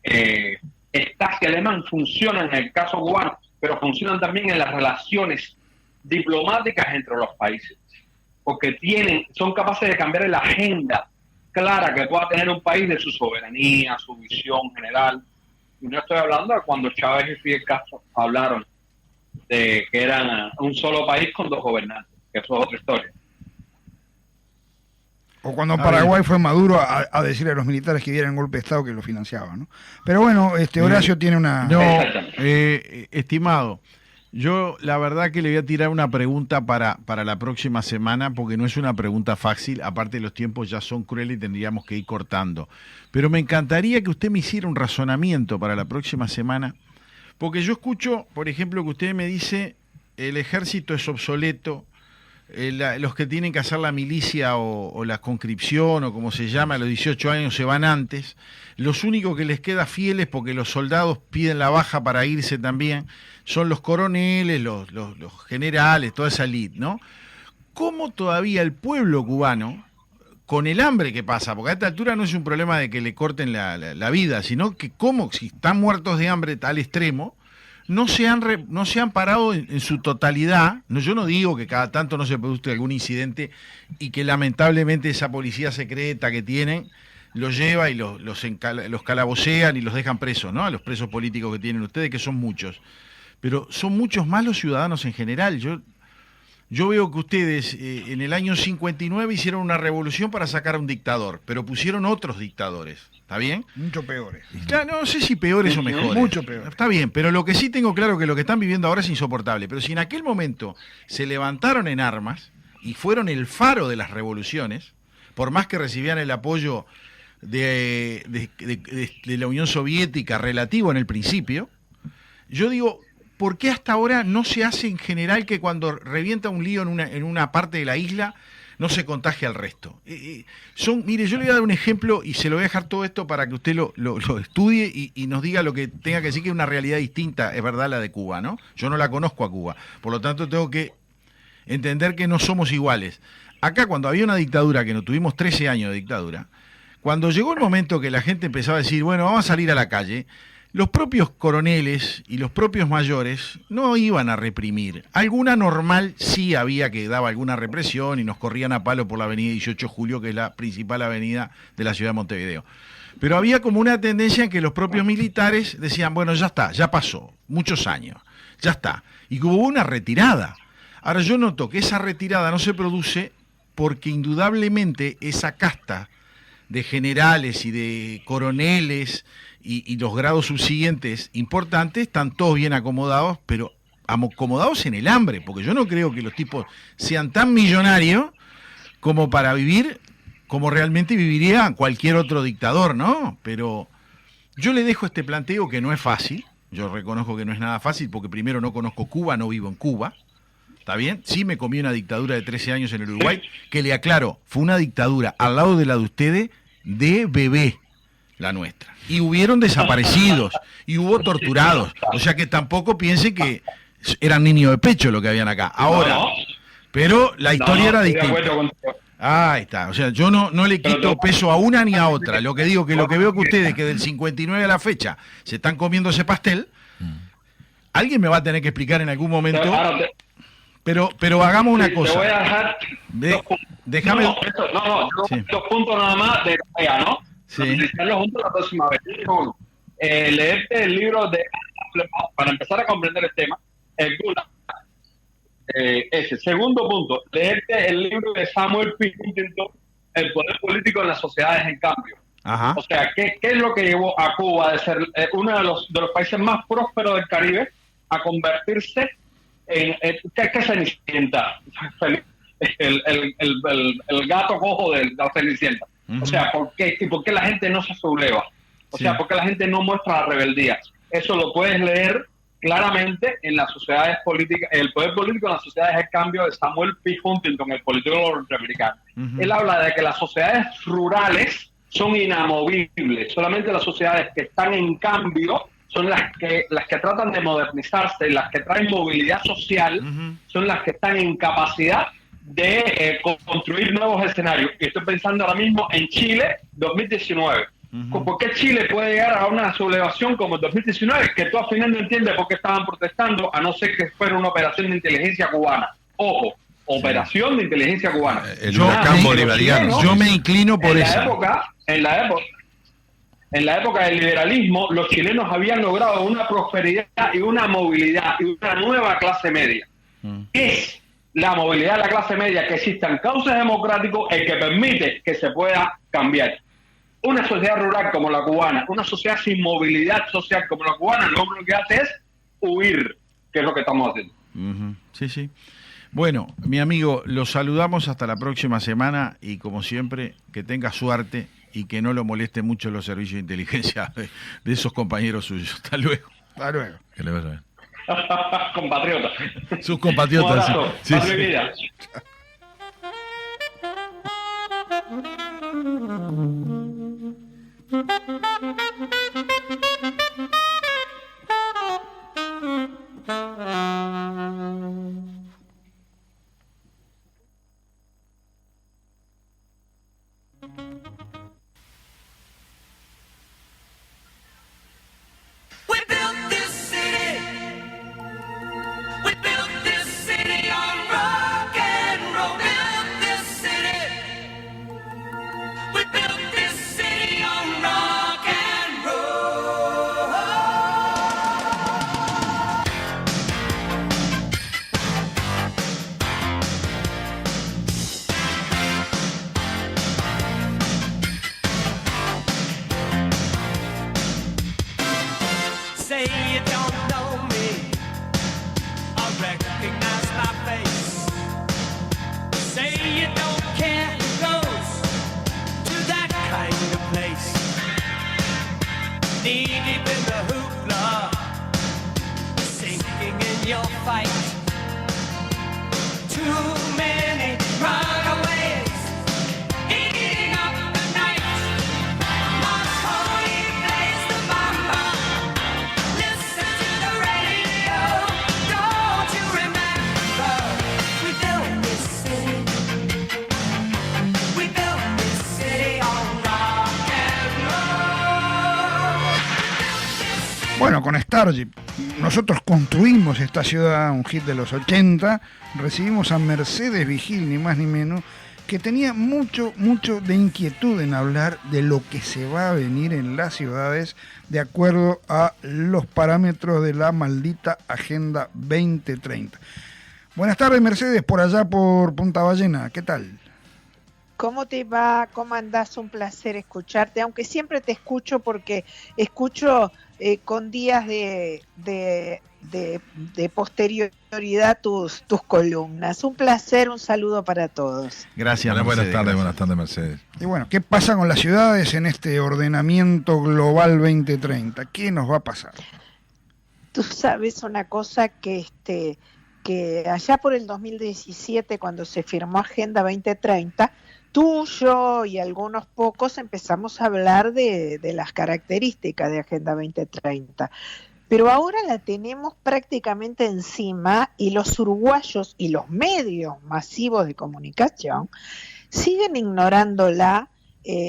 Stasi alemán, funcionan en el caso cubano, pero funcionan también en las relaciones diplomáticas entre los países, porque son capaces de cambiar la agenda clara que pueda tener un país de su soberanía, su visión general. Y no estoy hablando de cuando Chávez y Fidel Castro hablaron de que eran un solo país con 2 gobernantes, que eso es otra historia. O cuando en Paraguay fue Maduro a decirle a los militares que dieran golpe de Estado que lo financiaban, ¿no? Pero bueno, Horacio tiene una... No, estimado, yo la verdad que le voy a tirar una pregunta para la próxima semana, porque no es una pregunta fácil, aparte los tiempos ya son crueles y tendríamos que ir cortando. Pero me encantaría que usted me hiciera un razonamiento para la próxima semana, porque yo escucho, por ejemplo, que usted me dice el ejército es obsoleto, los que tienen que hacer la milicia o la conscripción o como se llama a los 18 años se van antes, los únicos que les queda fieles porque los soldados piden la baja para irse también son los coroneles, los generales, toda esa elite, ¿no? ¿Cómo todavía el pueblo cubano, con el hambre que pasa, porque a esta altura no es un problema de que le corten la vida, sino que cómo, si están muertos de hambre tal extremo, no se han parado en su totalidad? No, yo no digo que cada tanto no se produzca algún incidente y que lamentablemente esa policía secreta que tienen los lleva y los calabocean y los dejan presos, ¿no? A los presos políticos que tienen ustedes, que son muchos. Pero son muchos más los ciudadanos en general. Yo veo que ustedes en el año 59 hicieron una revolución para sacar a un dictador, pero pusieron otros dictadores. ¿Está bien? Mucho peores. Claro, no sé si peores o mejores. Mucho peores. Está bien, pero lo que sí tengo claro que lo que están viviendo ahora es insoportable. Pero si en aquel momento se levantaron en armas y fueron el faro de las revoluciones, por más que recibían el apoyo de la Unión Soviética relativo en el principio, yo digo, ¿por qué hasta ahora no se hace en general que cuando revienta un lío en una parte de la isla no se contagia al resto? Mire, yo le voy a dar un ejemplo y se lo voy a dejar todo esto para que usted lo estudie y nos diga lo que tenga que decir, que es una realidad distinta, es verdad, la de Cuba, ¿no? Yo no la conozco a Cuba, por lo tanto tengo que entender que no somos iguales. Acá cuando había una dictadura, que no tuvimos 13 años de dictadura, cuando llegó el momento que la gente empezaba a decir, bueno, vamos a salir a la calle, los propios coroneles y los propios mayores no iban a reprimir. Alguna normal sí había que daba alguna represión y nos corrían a palo por la avenida 18 de Julio, que es la principal avenida de la ciudad de Montevideo. Pero había como una tendencia en que los propios militares decían, bueno, ya está, ya pasó, muchos años, ya está. Y hubo una retirada. Ahora yo noto que esa retirada no se produce porque indudablemente esa casta de generales y de coroneles y los grados subsiguientes importantes están todos bien acomodados, pero acomodados en el hambre, porque yo no creo que los tipos sean tan millonarios como para vivir como realmente viviría cualquier otro dictador, ¿no? Pero yo le dejo este planteo que no es fácil, yo reconozco que no es nada fácil, porque primero no conozco Cuba, no vivo en Cuba, ¿está bien? Sí me comí una dictadura de 13 años en el Uruguay, que le aclaro, fue una dictadura al lado de la de ustedes de bebé, la nuestra. Y hubieron desaparecidos, y hubo torturados, o sea que tampoco piense que eran niños de pecho lo que habían acá. Ahora, No. pero la historia era estoy de distinta. acuerdo contigo. Ahí está, o sea, yo no le quito peso a una ni a otra. Lo que digo que lo que veo que ustedes, que del 59 a la fecha, se están comiendo ese pastel, alguien me va a tener que explicar en algún momento, Ahora pero hagamos una te voy a cosa. dejar dos puntos. Déjame... Sí. Dos puntos nada más de tarea, ¿no? Sí. Analizarlos juntos la próxima vez. Uno, leerte el libro de para empezar a comprender el tema, el Gulag. Ese. Segundo punto, leerte el libro de Samuel P. Huntington, El poder político en las sociedades en cambio. Ajá. O sea, ¿qué es lo que llevó a Cuba de ser uno de los países más prósperos del Caribe a convertirse en ¿qué Cenicienta? El gato cojo de la Cenicienta. O sea, ¿por qué? ¿Y por qué la gente no se subleva? O sea, ¿por qué la gente no muestra la rebeldía? Eso lo puedes leer claramente en las sociedades políticas, el poder político en las sociedades de cambio de Samuel P. Huntington, el politólogo norteamericano. Él habla de que las sociedades rurales son inamovibles, solamente las sociedades que están en cambio son las que tratan de modernizarse, las que traen movilidad social, son las que están en capacidad de construir nuevos escenarios. Y estoy pensando ahora mismo en Chile 2019. ¿Por qué Chile puede llegar a una sublevación como el 2019? Que tú al final no entiendes por qué estaban protestando, a no ser que fuera una operación de inteligencia cubana. Ojo, operación de inteligencia cubana. El huracán bolivariano. Yo me inclino por esa. En la época del liberalismo, los chilenos habían logrado una prosperidad y una movilidad y una nueva clase media. Es la movilidad de la clase media que existan cauces democráticos el que permite que se pueda cambiar. Una sociedad rural como la cubana, una sociedad sin movilidad social como la cubana, lo único que hace es huir, que es lo que estamos haciendo. Sí, sí. Bueno, mi amigo, lo saludamos hasta la próxima semana y como siempre, que tenga suerte y que no lo moleste mucho los servicios de inteligencia de esos compañeros suyos. Hasta luego. Hasta luego. Que le vaya bien. Compatriotas. Sus compatriotas. Un abrazo. Sí, Patria sí. y vida. We built this city. We built this city on rock and roll. Built this city. We built this city on rock and roll. Say you don't know me, I recognize my face. Say you don't care who goes to that kind of place. Knee deep in the hoopla, sinking in your fight. Too many runaways eating up the night. Marconi plays the mambo. Listen to the radio. Don't you remember? We built this city. We built this city on rock and roll. We built this city. Bueno, con Starship, nosotros construimos esta ciudad, un hit de los 80, recibimos a Mercedes Vigil, ni más ni menos, que tenía mucho de inquietud en hablar de lo que se va a venir en las ciudades de acuerdo a los parámetros de la maldita Agenda 2030. Buenas tardes, Mercedes, por allá por Punta Ballena, ¿qué tal? ¿Cómo te va? ¿Cómo andás? Un placer escucharte, aunque siempre te escucho porque escucho con días de posterioridad tus columnas. Un placer, un saludo para todos. Gracias, Buenas Mercedes, tardes, gracias. buenas tardes, Mercedes. Y bueno, ¿qué pasa con las ciudades en este ordenamiento global 2030? ¿Qué nos va a pasar? Tú sabes una cosa que allá por el 2017, cuando se firmó Agenda 2030, tú, yo y algunos pocos empezamos a hablar de las características de Agenda 2030. Pero ahora la tenemos prácticamente encima y los uruguayos y los medios masivos de comunicación siguen ignorándola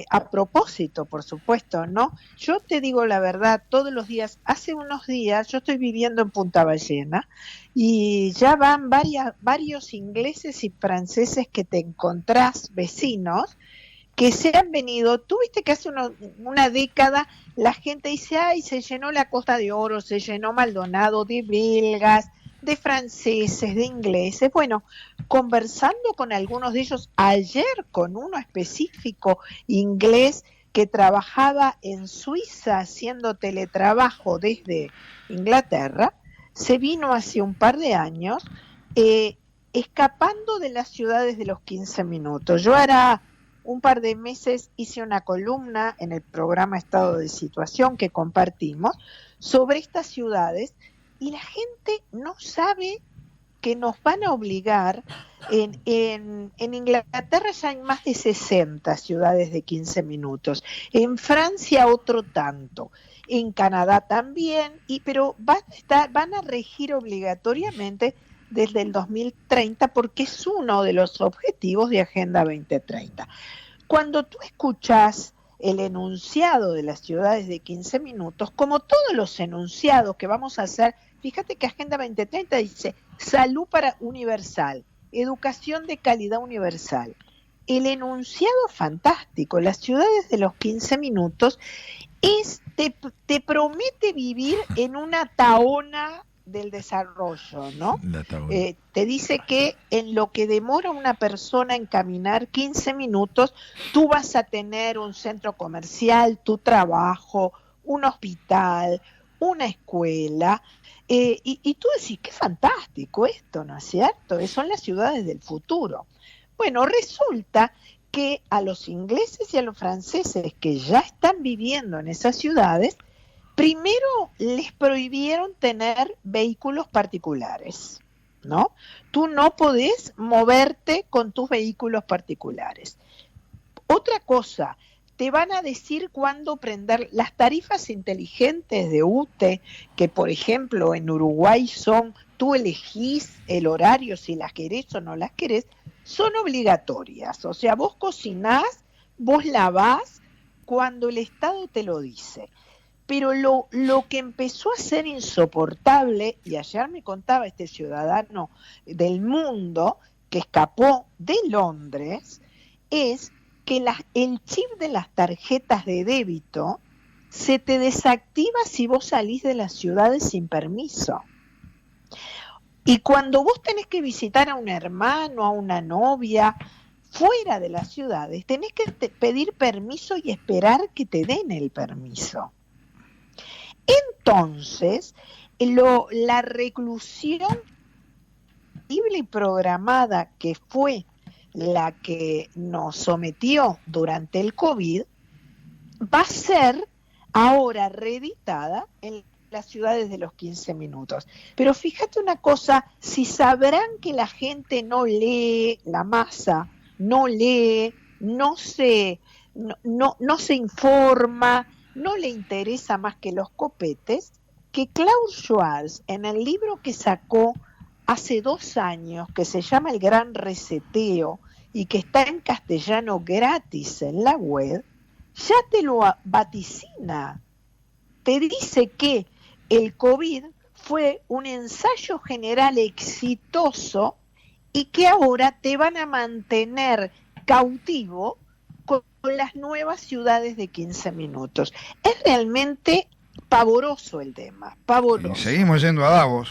a propósito, por supuesto, ¿no? Yo te digo la verdad, todos los días, hace unos días, yo estoy viviendo en Punta Ballena y ya van varios ingleses y franceses que te encontrás, vecinos, que se han venido. Tú viste que hace una década la gente dice, ay, se llenó la Costa de Oro, se llenó Maldonado de belgas, de franceses, de ingleses. Bueno, conversando con algunos de ellos, ayer con uno específico inglés que trabajaba en Suiza haciendo teletrabajo desde Inglaterra, se vino hace un par de años escapando de las ciudades de los 15 minutos. Yo hará un par de meses hice una columna en el programa Estado de Situación que compartimos sobre estas ciudades y la gente no sabe que nos van a obligar. En Inglaterra ya hay más de 60 ciudades de 15 minutos, en Francia otro tanto, en Canadá también, pero van a regir obligatoriamente desde el 2030 porque es uno de los objetivos de Agenda 2030. Cuando tú escuchas el enunciado de las ciudades de 15 minutos, como todos los enunciados que vamos a hacer, fíjate que Agenda 2030 dice salud universal, educación de calidad universal. El enunciado fantástico, las ciudades de los 15 minutos, te promete vivir en una taona del desarrollo, ¿no? Te dice que en lo que demora una persona en caminar 15 minutos, tú vas a tener un centro comercial, tu trabajo, un hospital, una escuela, y tú decís, qué fantástico esto, ¿no es cierto? Son las ciudades del futuro. Bueno, resulta que a los ingleses y a los franceses que ya están viviendo en esas ciudades, primero les prohibieron tener vehículos particulares, ¿no? Tú no podés moverte con tus vehículos particulares. Otra cosa, te van a decir cuándo prender las tarifas inteligentes de UTE, que por ejemplo en Uruguay tú elegís el horario si las querés o no las querés, son obligatorias. O sea, vos cocinás, vos lavás cuando el Estado te lo dice. Pero lo que empezó a ser insoportable, y ayer me contaba este ciudadano del mundo que escapó de Londres, es que el chip de las tarjetas de débito se te desactiva si vos salís de las ciudades sin permiso. Y cuando vos tenés que visitar a un hermano, a una novia, fuera de las ciudades, tenés que pedir permiso y esperar que te den el permiso. Entonces, la reclusión libre y programada que fue la que nos sometió durante el COVID, va a ser ahora reeditada en las ciudades de los 15 minutos. Pero fíjate una cosa, si sabrán que la gente no lee, la masa no lee, no se informa, no le interesa más que los copetes, que Klaus Schwab, en el libro que sacó hace 2 años, que se llama El Gran Reseteo, y que está en castellano gratis en la web, ya te lo vaticina. Te dice que el COVID fue un ensayo general exitoso y que ahora te van a mantener cautivo con las nuevas ciudades de 15 minutos. Es realmente pavoroso el tema, Y pavoroso. seguimos yendo a Davos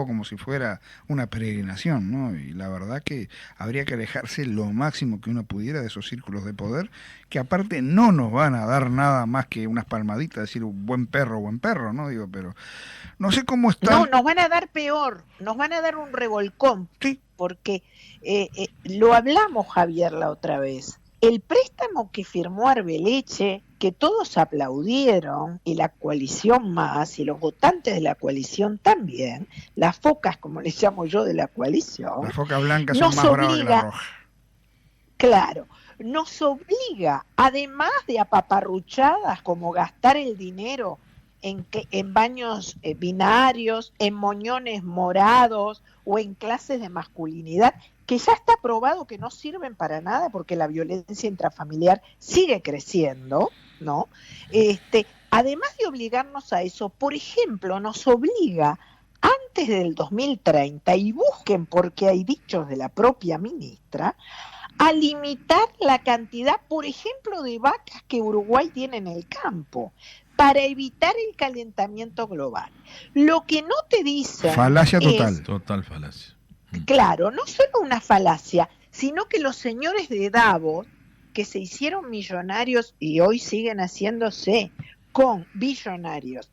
como si fuera una peregrinación, ¿no? Y la verdad que habría que alejarse lo máximo que uno pudiera de esos círculos de poder, que aparte no nos van a dar nada más que unas palmaditas, decir buen perro, ¿no? Digo, pero no sé cómo está. No, nos van a dar peor, nos van a dar un revolcón, Sí. porque lo hablamos, Javier, la otra vez. El préstamo que firmó Arbeleche, que todos aplaudieron, y la coalición más, y los votantes de la coalición también, las focas, como les llamo yo, de la coalición, Las focas blancas son nos más bravas que la obliga, roja. claro, nos obliga, además de apaparruchadas como gastar el dinero en baños binarios, en moñones morados o en clases de masculinidad, que ya está probado que no sirven para nada porque la violencia intrafamiliar sigue creciendo, ¿no? Además de obligarnos a eso, por ejemplo, nos obliga antes del 2030, y busquen porque hay dichos de la propia ministra, a limitar la cantidad, por ejemplo, de vacas que Uruguay tiene en el campo, para evitar el calentamiento global. Lo que no te dicen Falacia es, total. Total falacia. claro, no solo una falacia, sino que los señores de Davos, que se hicieron millonarios y hoy siguen haciéndose con billonarios,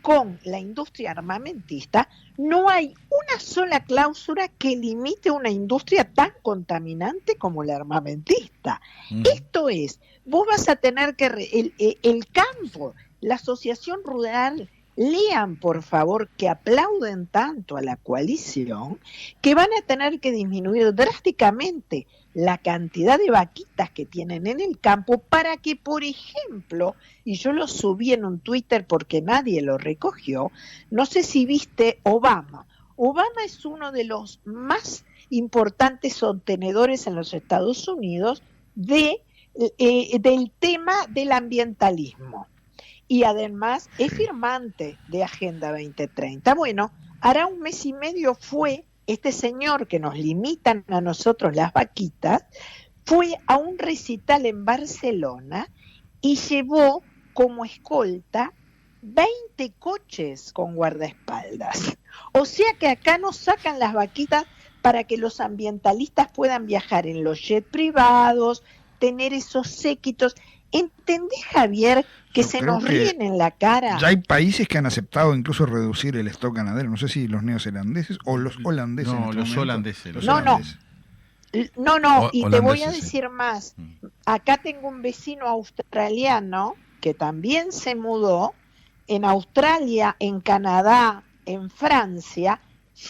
con la industria armamentista, no hay una sola cláusula que limite una industria tan contaminante como la armamentista. Esto es, vos vas a tener que, el campo, la asociación rural, lean por favor que aplauden tanto a la coalición, que van a tener que disminuir drásticamente la cantidad de vaquitas que tienen en el campo para que, por ejemplo, y yo lo subí en un Twitter porque nadie lo recogió, no sé si viste Obama. Obama es uno de los más importantes sostenedores en los Estados Unidos del tema del ambientalismo. Y además es firmante de Agenda 2030. Bueno, hará un mes y medio fue este señor que nos limitan a nosotros las vaquitas, fue a un recital en Barcelona y llevó como escolta 20 coches con guardaespaldas. O sea que acá nos sacan las vaquitas para que los ambientalistas puedan viajar en los jets privados, tener esos séquitos. ¿Entendés, Javier, que Yo se creo nos que ríen en la cara? Ya hay países que han aceptado incluso reducir el stock ganadero. No sé si los neozelandeses o los holandeses. en No, este los momento. holandeses. Los No, holandeses. No, y te voy a Holandeses, sí. decir más. Acá tengo un vecino australiano que también se mudó. En Australia, en Canadá, en Francia,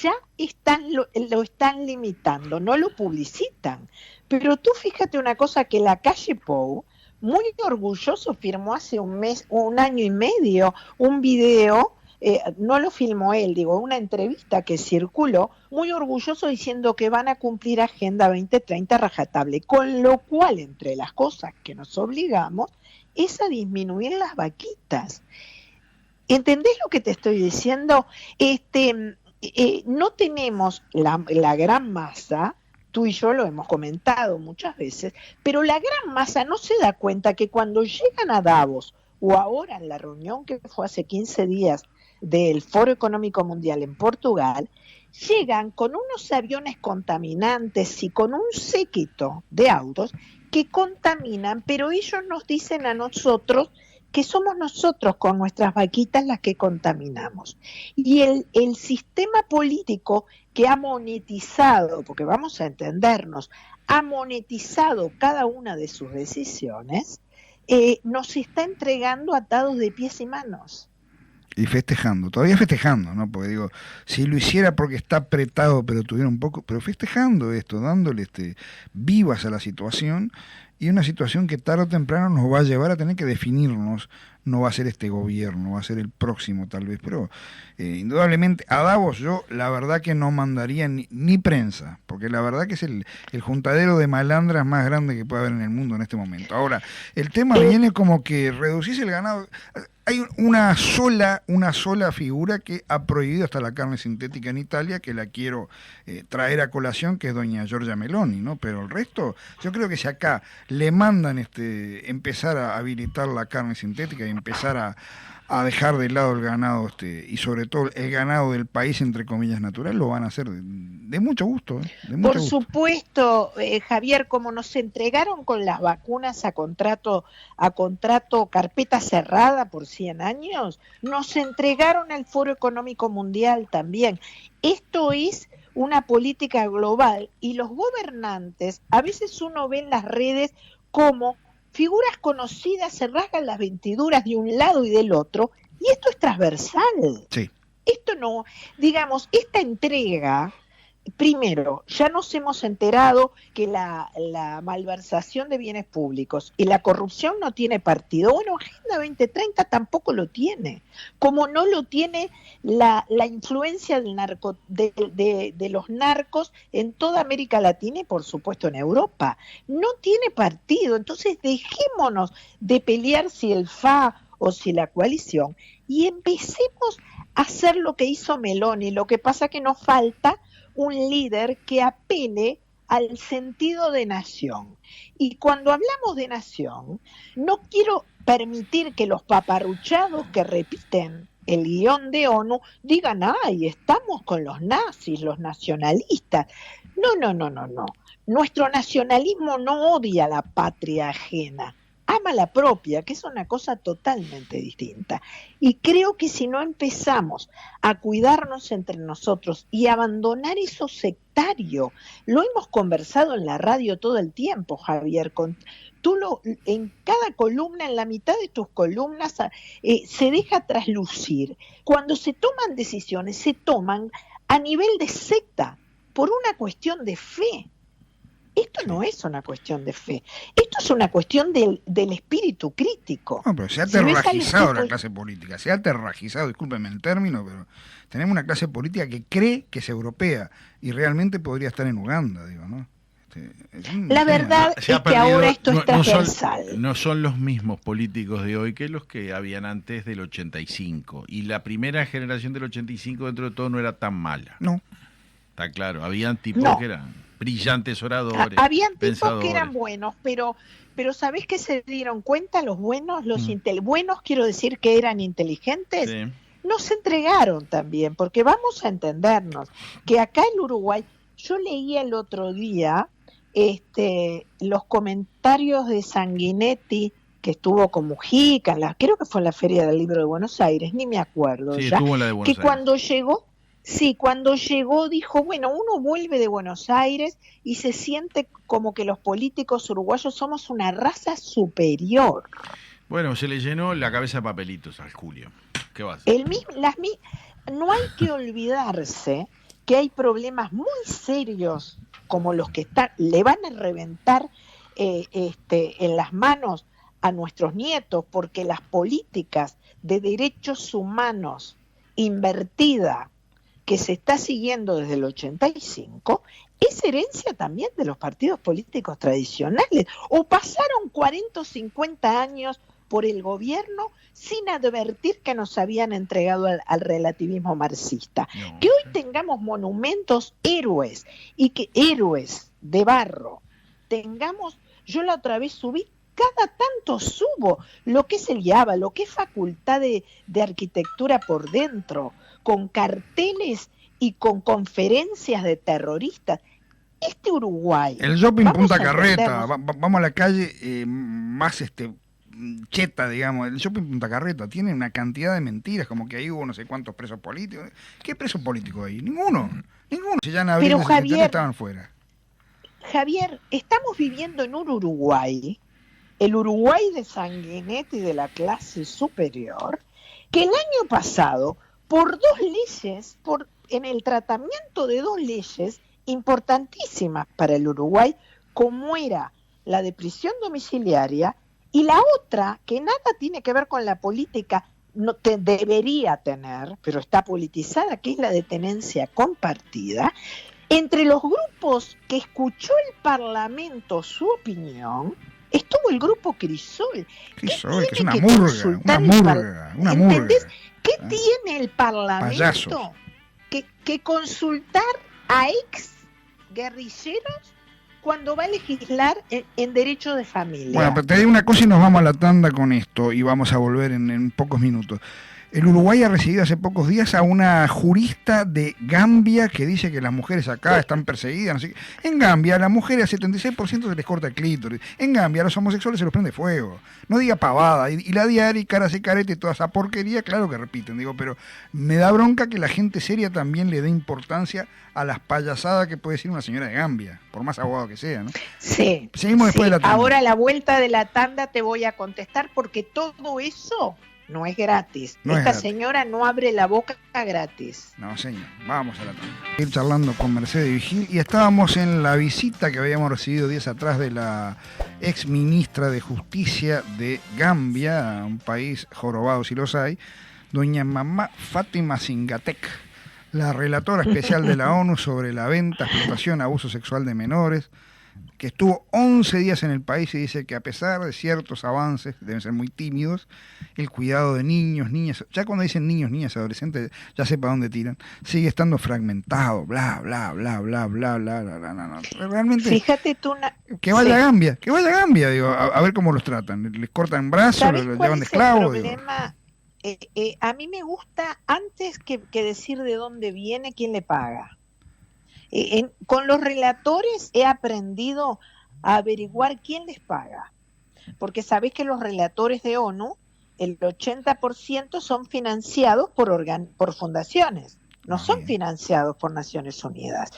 ya lo están limitando, no lo publicitan. Pero tú fíjate una cosa, que la calle Pou, muy orgulloso, firmó hace un año y medio, un video, no lo filmó él, digo, una entrevista que circuló, muy orgulloso diciendo que van a cumplir Agenda 2030 rajatable, con lo cual, entre las cosas que nos obligamos, es a disminuir las vaquitas. ¿Entendés lo que te estoy diciendo? No tenemos la gran masa, tú y yo lo hemos comentado muchas veces, pero la gran masa no se da cuenta que cuando llegan a Davos, o ahora en la reunión que fue hace 15 días del Foro Económico Mundial en Portugal, llegan con unos aviones contaminantes y con un séquito de autos que contaminan, pero ellos nos dicen a nosotros que somos nosotros con nuestras vaquitas las que contaminamos. Y el sistema político que ha monetizado, porque vamos a entendernos, ha monetizado cada una de sus decisiones, nos está entregando atados de pies y manos. Y festejando, todavía festejando, ¿no? Porque digo, si lo hiciera porque está apretado, pero tuviera un poco, pero festejando esto, dándole vivas a la situación y una situación que tarde o temprano nos va a llevar a tener que definirnos. No va a ser este gobierno, va a ser el próximo tal vez, pero indudablemente a Davos yo la verdad que no mandaría ni prensa, porque la verdad que es el juntadero de malandras más grande que puede haber en el mundo en este momento. Ahora, el tema viene como que reducís el ganado. Hay una sola figura que ha prohibido hasta la carne sintética en Italia, que la quiero traer a colación, que es doña Giorgia Meloni, ¿no? Pero el resto, yo creo que si acá le mandan empezar a habilitar la carne sintética y empezar a dejar de lado el ganado, y sobre todo el ganado del país, entre comillas, natural, lo van a hacer de mucho gusto. De mucho Por gusto. supuesto, Javier, como nos entregaron con las vacunas a contrato, carpeta cerrada por 100 años, nos entregaron al Foro Económico Mundial también. Esto es una política global y los gobernantes, a veces uno ve en las redes como figuras conocidas se rasgan las vestiduras de un lado y del otro, y esto es transversal. Sí. Esto no, digamos, esta entrega, primero, ya nos hemos enterado que la malversación de bienes públicos y la corrupción no tiene partido. Bueno, Agenda 2030 tampoco lo tiene, como no lo tiene la influencia del de los narcos en toda América Latina y por supuesto en Europa. No tiene partido, entonces dejémonos de pelear si el FA o si la coalición y empecemos a hacer lo que hizo Meloni. Lo que pasa que nos falta un líder que apele al sentido de nación. Y cuando hablamos de nación, no quiero permitir que los paparruchados que repiten el guión de ONU digan, ay, estamos con los nazis, los nacionalistas. No. Nuestro nacionalismo no odia la patria ajena, ama la propia, que es una cosa totalmente distinta. Y creo que si no empezamos a cuidarnos entre nosotros y abandonar eso sectario, lo hemos conversado en la radio todo el tiempo, Javier, en cada columna, en la mitad de tus columnas, se deja traslucir. Cuando se toman decisiones, se toman a nivel de secta, por una cuestión de fe. Esto no es una cuestión de fe, esto es una cuestión del espíritu crítico. No, pero se ha terrajizado la clase política, se ha terrajizado, discúlpenme el término, pero tenemos una clase política que cree que es europea y realmente podría estar en Uganda, digo, ¿no? La verdad es que ahora esto es transversal. No son los mismos políticos de hoy que los que habían antes del 85. Y la primera generación del 85 dentro de todo no era tan mala. No. Está claro, habían tipos que eran brillantes oradores. Habían tipos pensadores. que eran buenos, pero ¿sabés qué se dieron cuenta? Los buenos, buenos quiero decir que eran inteligentes, Sí. no se entregaron también, porque vamos a entendernos, que acá en Uruguay, yo leía el otro día los comentarios de Sanguinetti, que estuvo con Mujica, creo que fue en la Feria del Libro de Buenos Aires, ni me acuerdo Sí, ya, estuvo en la de Buenos que Aires. cuando llegó dijo, bueno, uno vuelve de Buenos Aires y se siente como que los políticos uruguayos somos una raza superior. Bueno, se le llenó la cabeza de papelitos al Julio. ¿Qué va a hacer? No hay que olvidarse que hay problemas muy serios como los que le van a reventar en las manos a nuestros nietos, porque las políticas de derechos humanos invertida que se está siguiendo desde el 85 es herencia también de los partidos políticos tradicionales, o pasaron 40 o 50 años por el gobierno sin advertir que nos habían entregado al relativismo marxista. No. Que hoy tengamos monumentos héroes héroes de barro, yo la otra vez subí, cada tanto subo lo que es el IABA, lo que es Facultad de Arquitectura por dentro, con carteles y con conferencias de terroristas. Uruguay. El shopping Punta Carreta, vamos a la calle más cheta, digamos. El shopping Punta Carreta tiene una cantidad de mentiras, como que ahí hubo no sé cuántos presos políticos. ¿Qué preso político hay? Ninguno. Si ya en abril Pero de 73 Javier, estaban fuera. Javier, estamos viviendo en un Uruguay, el Uruguay de Sanguinetti de la clase superior, que el año pasado, por dos leyes, en el tratamiento de dos leyes importantísimas para el Uruguay, como era la de prisión domiciliaria, y la otra, que nada tiene que ver con la política, debería tener, pero está politizada, que es la de tenencia compartida. Entre los grupos que escuchó el Parlamento su opinión, estuvo el grupo Crisol. Crisol, que es una tiene murga, una consultar murga, una murga. ¿Entendés? ¿Qué Ah. tiene el Parlamento Payasos. que consultar a ex guerrilleros cuando va a legislar en derecho de familia? Bueno, pero te digo una cosa y nos vamos a la tanda con esto y vamos a volver en pocos minutos. El Uruguay ha recibido hace pocos días a una jurista de Gambia que dice que las mujeres acá están perseguidas. No sé qué. En Gambia, a las mujeres al 76% se les corta el clítoris. En Gambia, a los homosexuales se los prende fuego. No diga pavada. Y la diaria, y caras y carete, y toda esa porquería, claro que repiten. Digo, pero me da bronca que la gente seria también le dé importancia a las payasadas que puede decir una señora de Gambia, por más abogado que sea, ¿no? Sí. Seguimos después de la tanda. Ahora a la vuelta de la tanda te voy a contestar porque todo eso no es gratis. No es Esta gratis. señora no abre la boca gratis. No, señor. Vamos a la tanda. Ir charlando con Mercedes Vigil y estábamos en la visita que habíamos recibido días atrás de la ex ministra de Justicia de Gambia, un país jorobado si los hay, doña Mamá Fátima Singatek, la relatora especial de la ONU sobre la venta, explotación, abuso sexual de menores, que estuvo 11 días en el país y dice que a pesar de ciertos avances, deben ser muy tímidos, el cuidado de niños, niñas, ya cuando dicen niños, niñas, adolescentes, ya sé para dónde tiran, sigue estando fragmentado, bla, bla, bla, bla, bla, bla, bla, bla, no. Realmente, Fíjate tú, que vaya sí. a Gambia, digo, a ver cómo los tratan, les cortan brazos, ¿Sabés los cuál llevan de es el esclavos. Digo. problema? A mí me gusta, antes que decir de dónde viene, quién le paga. Con los relatores he aprendido a averiguar quién les paga, porque sabés que los relatores de ONU, el 80% son financiados por fundaciones, no son financiados por Naciones Unidas.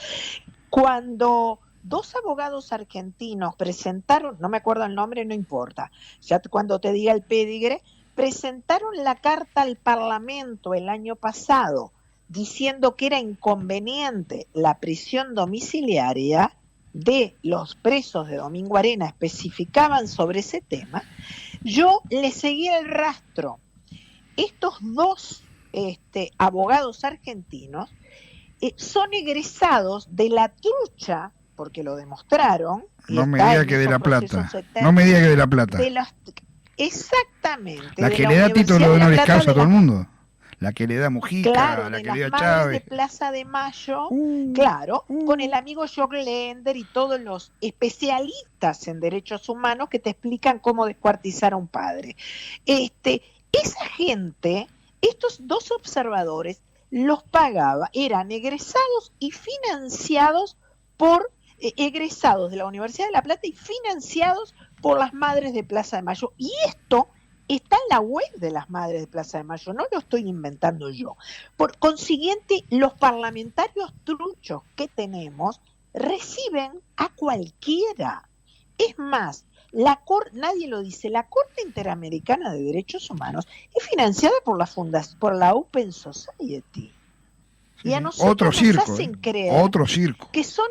Cuando dos abogados argentinos presentaron, no me acuerdo el nombre, no importa, ya cuando te diga el pedigre, presentaron la carta al Parlamento el año pasado diciendo que era inconveniente la prisión domiciliaria de los presos de Domingo Arena, especificaban sobre ese tema, yo le seguí el rastro. Estos dos abogados argentinos son egresados de la trucha, porque lo demostraron. No me diga que de La Plata. No me diga que de La Plata. Exactamente. La de que la le da título de Universidad honoris La Plata, causa a todo el mundo. La que le da Mujica, claro, la de que le las da madres Chávez. de Plaza de Mayo, claro, con el amigo George Lender y todos los especialistas en derechos humanos que te explican cómo descuartizar a un padre. Esa gente, estos dos observadores, los pagaba, eran egresados y financiados por egresados de la Universidad de La Plata y financiados por las madres de Plaza de Mayo. Y esto está en la web de las madres de Plaza de Mayo, no lo estoy inventando yo. Por consiguiente, los parlamentarios truchos que tenemos reciben a cualquiera. Es más, nadie lo dice, la Corte Interamericana de Derechos Humanos es financiada por la Open Society. Y a nosotros Otro nos circo, hacen creer otro circo. que son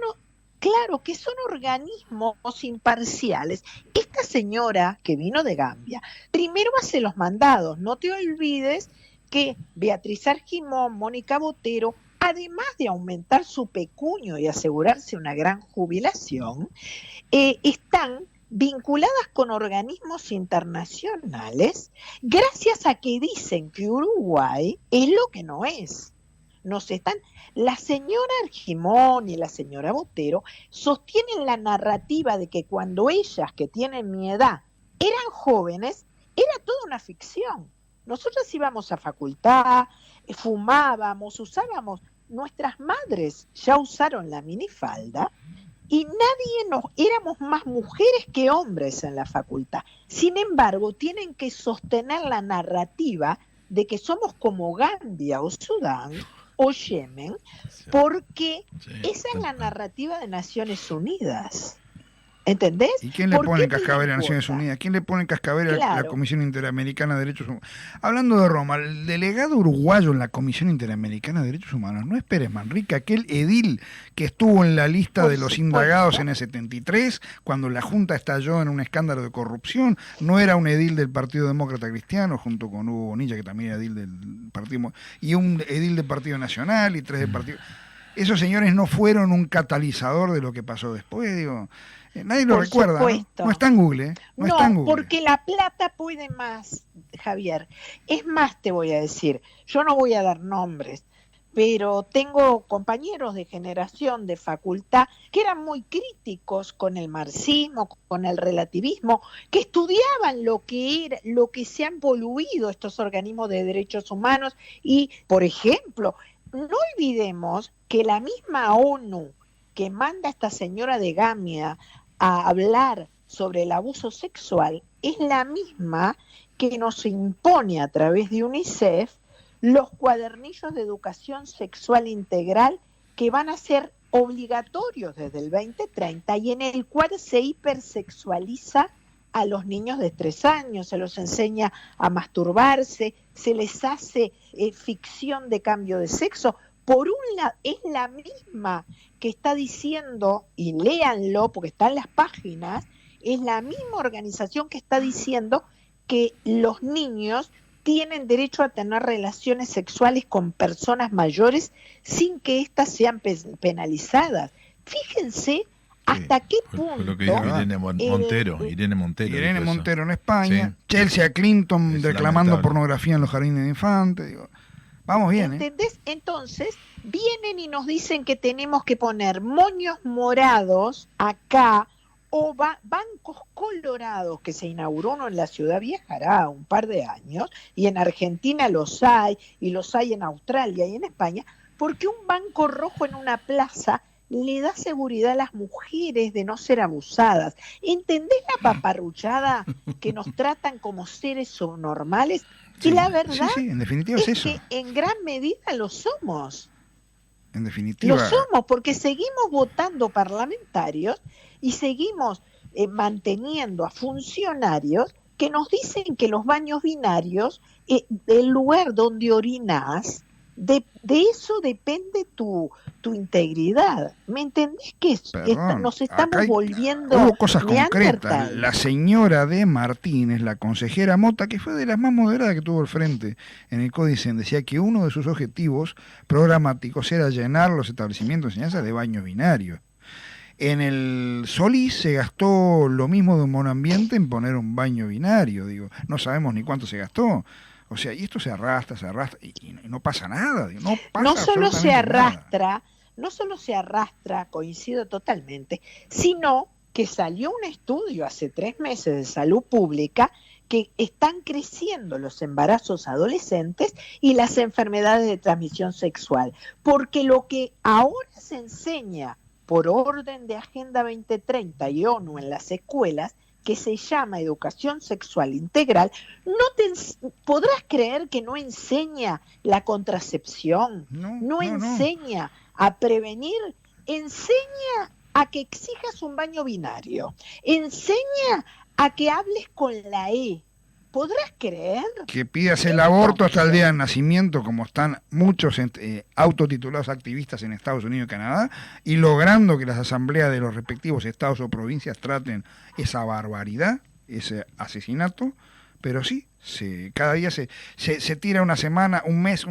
organismos imparciales. Esta señora que vino de Gambia, primero hace los mandados. No te olvides que Beatriz Argimón, Mónica Botero, además de aumentar su pecunio y asegurarse una gran jubilación, están vinculadas con organismos internacionales gracias a que dicen que Uruguay es lo que no es. La señora Argimón y la señora Botero sostienen la narrativa de que cuando ellas, que tienen mi edad, eran jóvenes, era toda una ficción. Nosotras íbamos a facultad, fumábamos, usábamos, nuestras madres ya usaron la minifalda y éramos más mujeres que hombres en la facultad. Sin embargo, tienen que sostener la narrativa de que somos como Gambia o Sudán o Yemen, porque esa es la narrativa de Naciones Unidas. ¿Entendés? ¿Y quién le ¿Por pone qué en cascabel a piden Naciones cuota? Unidas? ¿Quién le pone en cascabel a la Claro. Comisión Interamericana de Derechos Humanos? Hablando de Roma, el delegado uruguayo en la Comisión Interamericana de Derechos Humanos no es Pérez Manrique, aquel edil que estuvo en la lista Por de los supuesto. indagados en el 73, cuando la Junta estalló en un escándalo de corrupción. No era un edil del Partido Demócrata Cristiano, junto con Hugo Bonilla, que también era edil del Partido... y un edil del Partido Nacional y 3 del Partido... Esos señores no fueron un catalizador de lo que pasó después, digo... Nadie lo Por recuerda, ¿no? supuesto. No está en Google, ¿eh? No está en No, Google. porque la plata puede más, Javier. Es más, te voy a decir, yo no voy a dar nombres, pero tengo compañeros de generación, de facultad, que eran muy críticos con el marxismo, con el relativismo, que estudiaban lo que era, lo que se han poluido estos organismos de derechos humanos y, por ejemplo, no olvidemos que la misma ONU que manda a esta señora de Gamia a hablar sobre el abuso sexual es la misma que nos impone a través de UNICEF los cuadernillos de educación sexual integral que van a ser obligatorios desde el 2030 y en el cual se hipersexualiza a los niños de 3 años, se los enseña a masturbarse, se les hace ficción de cambio de sexo. Por un lado, es la misma que está diciendo, y léanlo porque está en las páginas, es la misma organización que está diciendo que los niños tienen derecho a tener relaciones sexuales con personas mayores sin que éstas sean penalizadas. Fíjense hasta qué punto... Fue lo que dijo Irene Montero. Irene Montero. Irene dijo eso. Montero en España, Sí. Chelsea Clinton Es reclamando lamentable. pornografía en los jardines de infantes. Digo, vamos bien, ¿eh? ¿Entendés? Entonces, vienen y nos dicen que tenemos que poner moños morados acá o bancos colorados, que se inauguró uno en la Ciudad Vieja hará un par de años, y en Argentina los hay, y los hay en Australia y en España, porque un banco rojo en una plaza le da seguridad a las mujeres de no ser abusadas. ¿Entendés la paparruchada que nos tratan como seres subnormales? Sí, Y la verdad sí, en definitiva es es eso. que en gran medida lo somos. En definitiva. Lo somos porque seguimos votando parlamentarios y seguimos manteniendo a funcionarios que nos dicen que los baños binarios, el lugar donde orinas, de eso depende tu integridad. ¿Me entendés que Perdón, nos acá estamos hay- volviendo Hubo cosas concretas. neandertales? La señora de Martínez, la consejera Mota, que fue de las más moderadas que tuvo al frente en el Códice, decía que uno de sus objetivos programáticos era llenar los establecimientos de enseñanza de baños binarios. En el Solís se gastó lo mismo de un monoambiente en poner un baño binario, digo, no sabemos ni cuánto se gastó. O sea, y esto se arrastra, y no pasa nada, digo, no pasa No solo se absolutamente nada. arrastra, coincido totalmente, sino que salió un estudio hace 3 meses de salud pública que están creciendo los embarazos adolescentes y las enfermedades de transmisión sexual, porque lo que ahora se enseña por orden de Agenda 2030 y ONU en las escuelas, que se llama educación sexual integral, podrás creer que no enseña la contracepción, no enseña a prevenir, enseña a que exijas un baño binario, enseña a que hables con la E. ¿Podrás creer? Que pidas el aborto hasta el día del nacimiento, como están muchos autotitulados activistas en Estados Unidos y Canadá, y logrando que las asambleas de los respectivos estados o provincias traten esa barbaridad, ese asesinato, pero sí, cada día se tira una semana, un mes,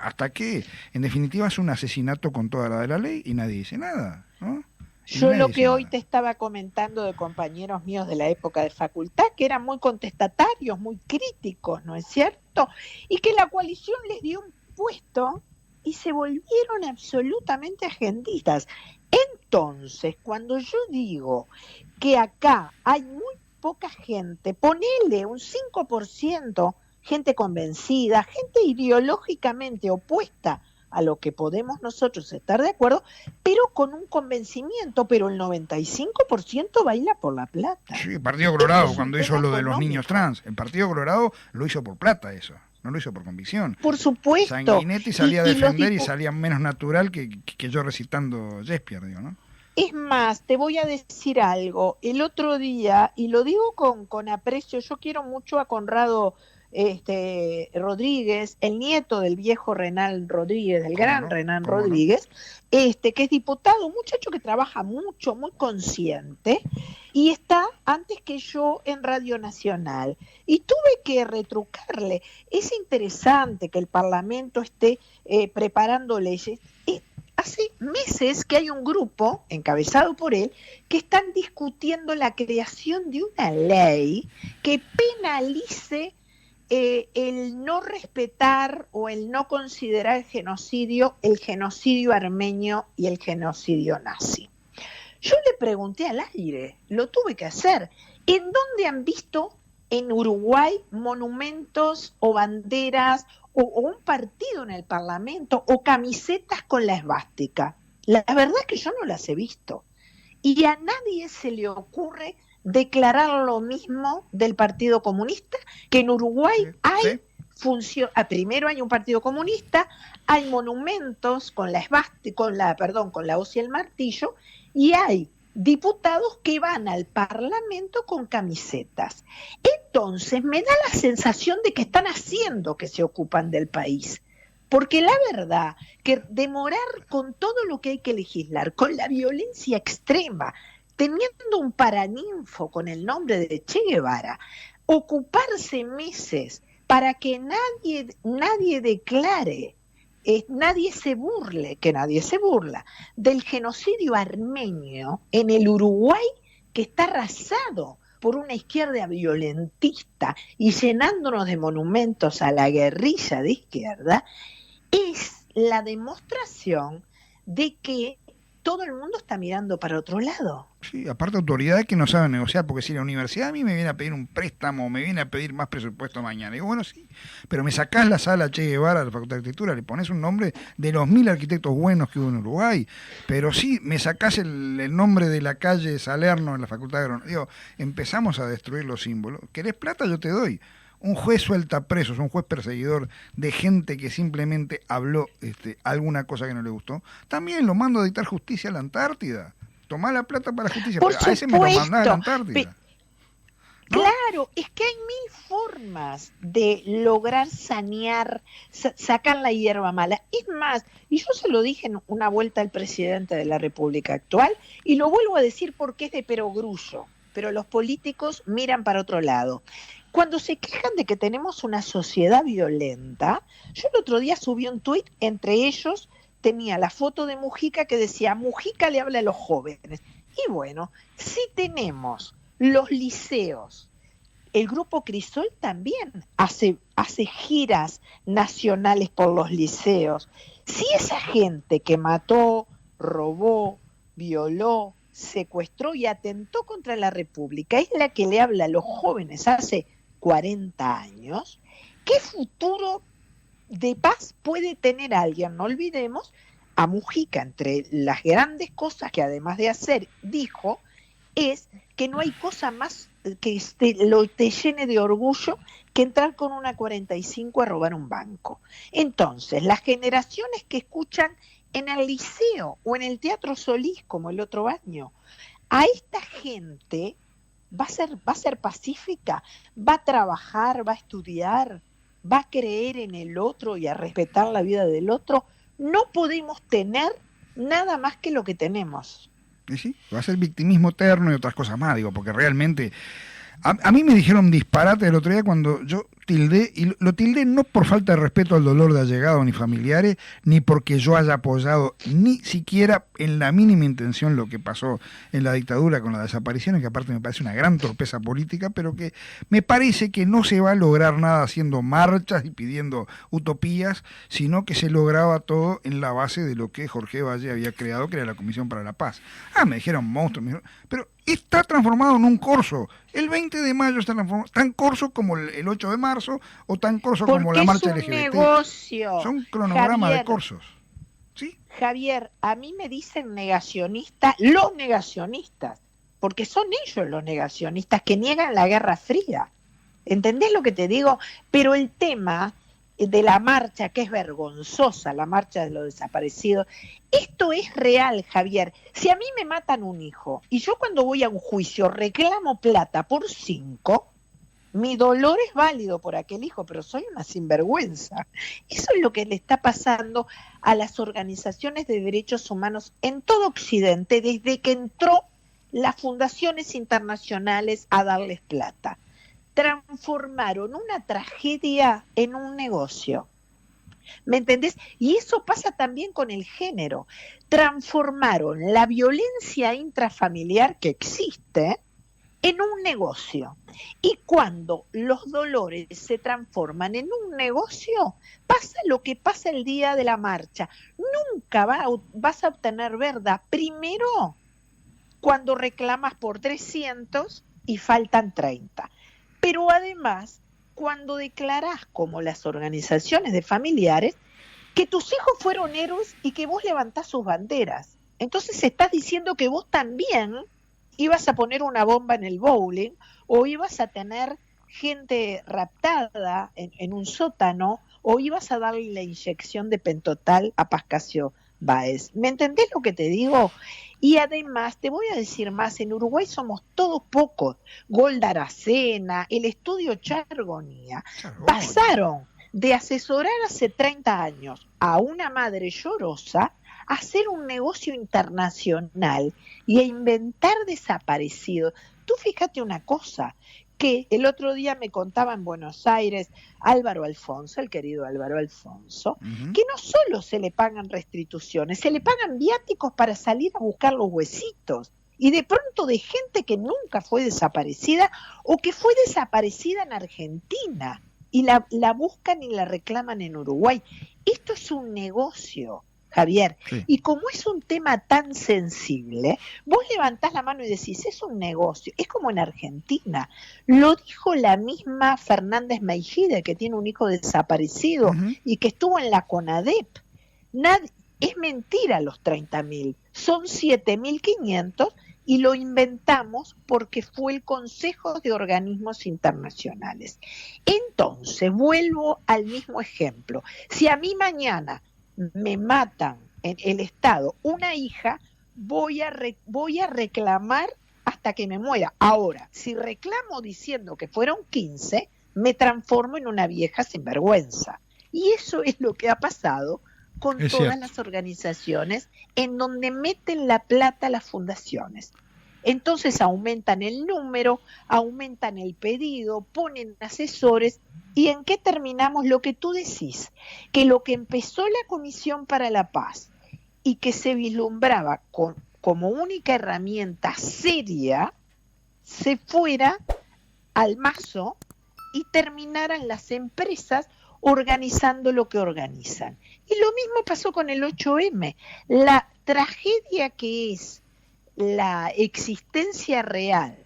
hasta que, en definitiva, es un asesinato con toda la de la ley y nadie dice nada, ¿no? Yo lo que hoy te estaba comentando de compañeros míos de la época de facultad, que eran muy contestatarios, muy críticos, ¿no es cierto? Y que la coalición les dio un puesto y se volvieron absolutamente agendistas. Entonces, cuando yo digo que acá hay muy poca gente, ponele un 5%, gente convencida, gente ideológicamente opuesta a lo que podemos nosotros estar de acuerdo, pero con un convencimiento, pero el 95% baila por la plata. Sí, el Partido Colorado, Esto es un cuando hizo tema lo de los económico. niños trans, el Partido Colorado lo hizo por plata eso, no lo hizo por convicción. Por supuesto. Sanguinetti salía a Y los defender y dipu- salía menos natural que yo recitando Shakespeare, digo, ¿no? Es más, te voy a decir algo. El otro día, y lo digo con aprecio, yo quiero mucho a Conrado Rodríguez, el nieto del viejo Renán Rodríguez, del gran Renán Rodríguez, que es diputado, un muchacho que trabaja mucho, muy consciente, y está antes que yo en Radio Nacional. Y tuve que retrucarle. Es interesante que el Parlamento esté preparando leyes. Hace meses que hay un grupo, encabezado por él, que están discutiendo la creación de una ley que penalice el no respetar o el no considerar el genocidio armenio y el genocidio nazi. Yo le pregunté al aire, lo tuve que hacer, ¿en dónde han visto en Uruguay monumentos o banderas o un partido en el Parlamento o camisetas con la esvástica? La verdad es que yo no las he visto. Y a nadie se le ocurre declarar lo mismo del Partido Comunista, que en Uruguay hay primero hay un Partido Comunista, hay monumentos con la esvástica, con la hoz y el martillo, y hay diputados que van al Parlamento con camisetas. Entonces me da la sensación de que están haciendo que se ocupan del país. Porque la verdad que demorar con todo lo que hay que legislar, con la violencia extrema, teniendo un paraninfo con el nombre de Che Guevara, ocuparse meses para que nadie declare, nadie se burla del genocidio armenio en el Uruguay, que está arrasado por una izquierda violentista y llenándonos de monumentos a la guerrilla de izquierda, es la demostración de que todo el mundo está mirando para otro lado. Sí, aparte autoridades que no saben negociar, porque si la universidad a mí me viene a pedir un préstamo, me viene a pedir más presupuesto mañana, digo, bueno, sí, pero me sacás la sala Che Guevara de la Facultad de Arquitectura, le pones un nombre de los 1000 arquitectos buenos que hubo en Uruguay, pero sí, me sacás el nombre de la calle Salerno en la Facultad de Agronomía, digo, empezamos a destruir los símbolos. ¿Querés plata? Yo te doy. Un juez suelta presos, un juez perseguidor de gente que simplemente habló alguna cosa que no le gustó, también lo mando a dictar justicia a la Antártida. Tomá la plata para la justicia, Por a ese me lo mandás a la supuesto. Antártida. ¿No? Claro, es que hay 1000 formas de lograr sanear, sacar la hierba mala. Es más, y yo se lo dije en una vuelta al presidente de la República actual, y lo vuelvo a decir porque es de perogrullo, pero los políticos miran para otro lado. Cuando se quejan de que tenemos una sociedad violenta, yo el otro día subí un tuit, entre ellos tenía la foto de Mujica que decía, Mujica le habla a los jóvenes. Y bueno, si tenemos los liceos, el grupo Crisol también hace giras nacionales por los liceos. Si esa gente que mató, robó, violó, secuestró y atentó contra la República es la que le habla a los jóvenes hace 40 años, ¿qué futuro de paz puede tener alguien? No olvidemos a Mujica, entre las grandes cosas que además de hacer dijo, es que no hay cosa más que te llene de orgullo que entrar con una 45 a robar un banco. Entonces, las generaciones que escuchan en el liceo o en el Teatro Solís, como el otro año, a esta gente va a ser pacífica, va a trabajar, va a estudiar, va a creer en el otro y a respetar la vida del otro. No podemos tener nada más que lo que tenemos. Y sí, va a ser victimismo eterno y otras cosas más, digo, porque realmente a mí me dijeron disparate el otro día cuando yo tildé, y lo tildé no por falta de respeto al dolor de allegados ni familiares, ni porque yo haya apoyado ni siquiera en la mínima intención lo que pasó en la dictadura con las desapariciones, que aparte me parece una gran torpeza política, pero que me parece que no se va a lograr nada haciendo marchas y pidiendo utopías, sino que se lograba todo en la base de lo que Jorge Valle había creado, que era la Comisión para la Paz. Me dijeron monstruos, pero está transformado en un corso. El 20 de mayo está transformado, tan corso como el 8 de marzo o tan corso como la marcha LGBT. Negocio. Son cronogramas Javier, de corsos. ¿Sí? Javier, a mí me dicen negacionistas, los negacionistas, porque son ellos los negacionistas que niegan la Guerra Fría. ¿Entendés lo que te digo? Pero el tema de la marcha, que es vergonzosa, la marcha de los desaparecidos. Esto es real, Javier. Si a mí me matan un hijo y yo cuando voy a un juicio reclamo plata por 5, mi dolor es válido por aquel hijo, pero soy una sinvergüenza. Eso es lo que le está pasando a las organizaciones de derechos humanos en todo Occidente desde que entró las fundaciones internacionales a darles plata. Transformaron una tragedia en un negocio. ¿Me entendés? Y eso pasa también con el género. Transformaron la violencia intrafamiliar que existe en un negocio. Y cuando los dolores se transforman en un negocio, pasa lo que pasa el día de la marcha. Nunca vas a obtener verdad. Primero, cuando reclamas por 300 y faltan 30. Pero además, cuando declarás, como las organizaciones de familiares, que tus hijos fueron héroes y que vos levantás sus banderas. Entonces estás diciendo que vos también ibas a poner una bomba en el bowling o ibas a tener gente raptada en un sótano o ibas a darle la inyección de pentotal a Pascasio Báez. ¿Me entendés lo que te digo? Y además, te voy a decir más, en Uruguay somos todos pocos. Golda Aracena, el estudio Chargonía, pasaron de asesorar hace 30 años a una madre llorosa a hacer un negocio internacional y a inventar desaparecidos. Tú fíjate una cosa, que el otro día me contaba en Buenos Aires Álvaro Alfonso, el querido Álvaro Alfonso, que no solo se le pagan restituciones, se le pagan viáticos para salir a buscar los huesitos. Y de pronto de gente que nunca fue desaparecida o que fue desaparecida en Argentina y la buscan y la reclaman en Uruguay. Esto es un negocio, Javier. Sí. Y como es un tema tan sensible, vos levantás la mano y decís, es un negocio. Es como en Argentina. Lo dijo la misma Fernández Meijide, que tiene un hijo desaparecido y que estuvo en la CONADEP. Es mentira los 30.000. Son 7.500 y lo inventamos porque fue el Consejo de Organismos Internacionales. Entonces, vuelvo al mismo ejemplo. Si a mí mañana me matan en el Estado una hija, voy a reclamar hasta que me muera. Ahora, si reclamo diciendo que fueron 15, me transformo en una vieja sinvergüenza. Y eso es lo que ha pasado con todas las organizaciones en donde meten la plata las fundaciones. Entonces aumentan el número, aumentan el pedido, ponen asesores. ¿Y en qué terminamos? Lo que tú decís, que lo que empezó la Comisión para la Paz y que se vislumbraba como única herramienta seria, se fuera al mazo y terminaran las empresas organizando lo que organizan. Y lo mismo pasó con el 8M. La tragedia que es la existencia real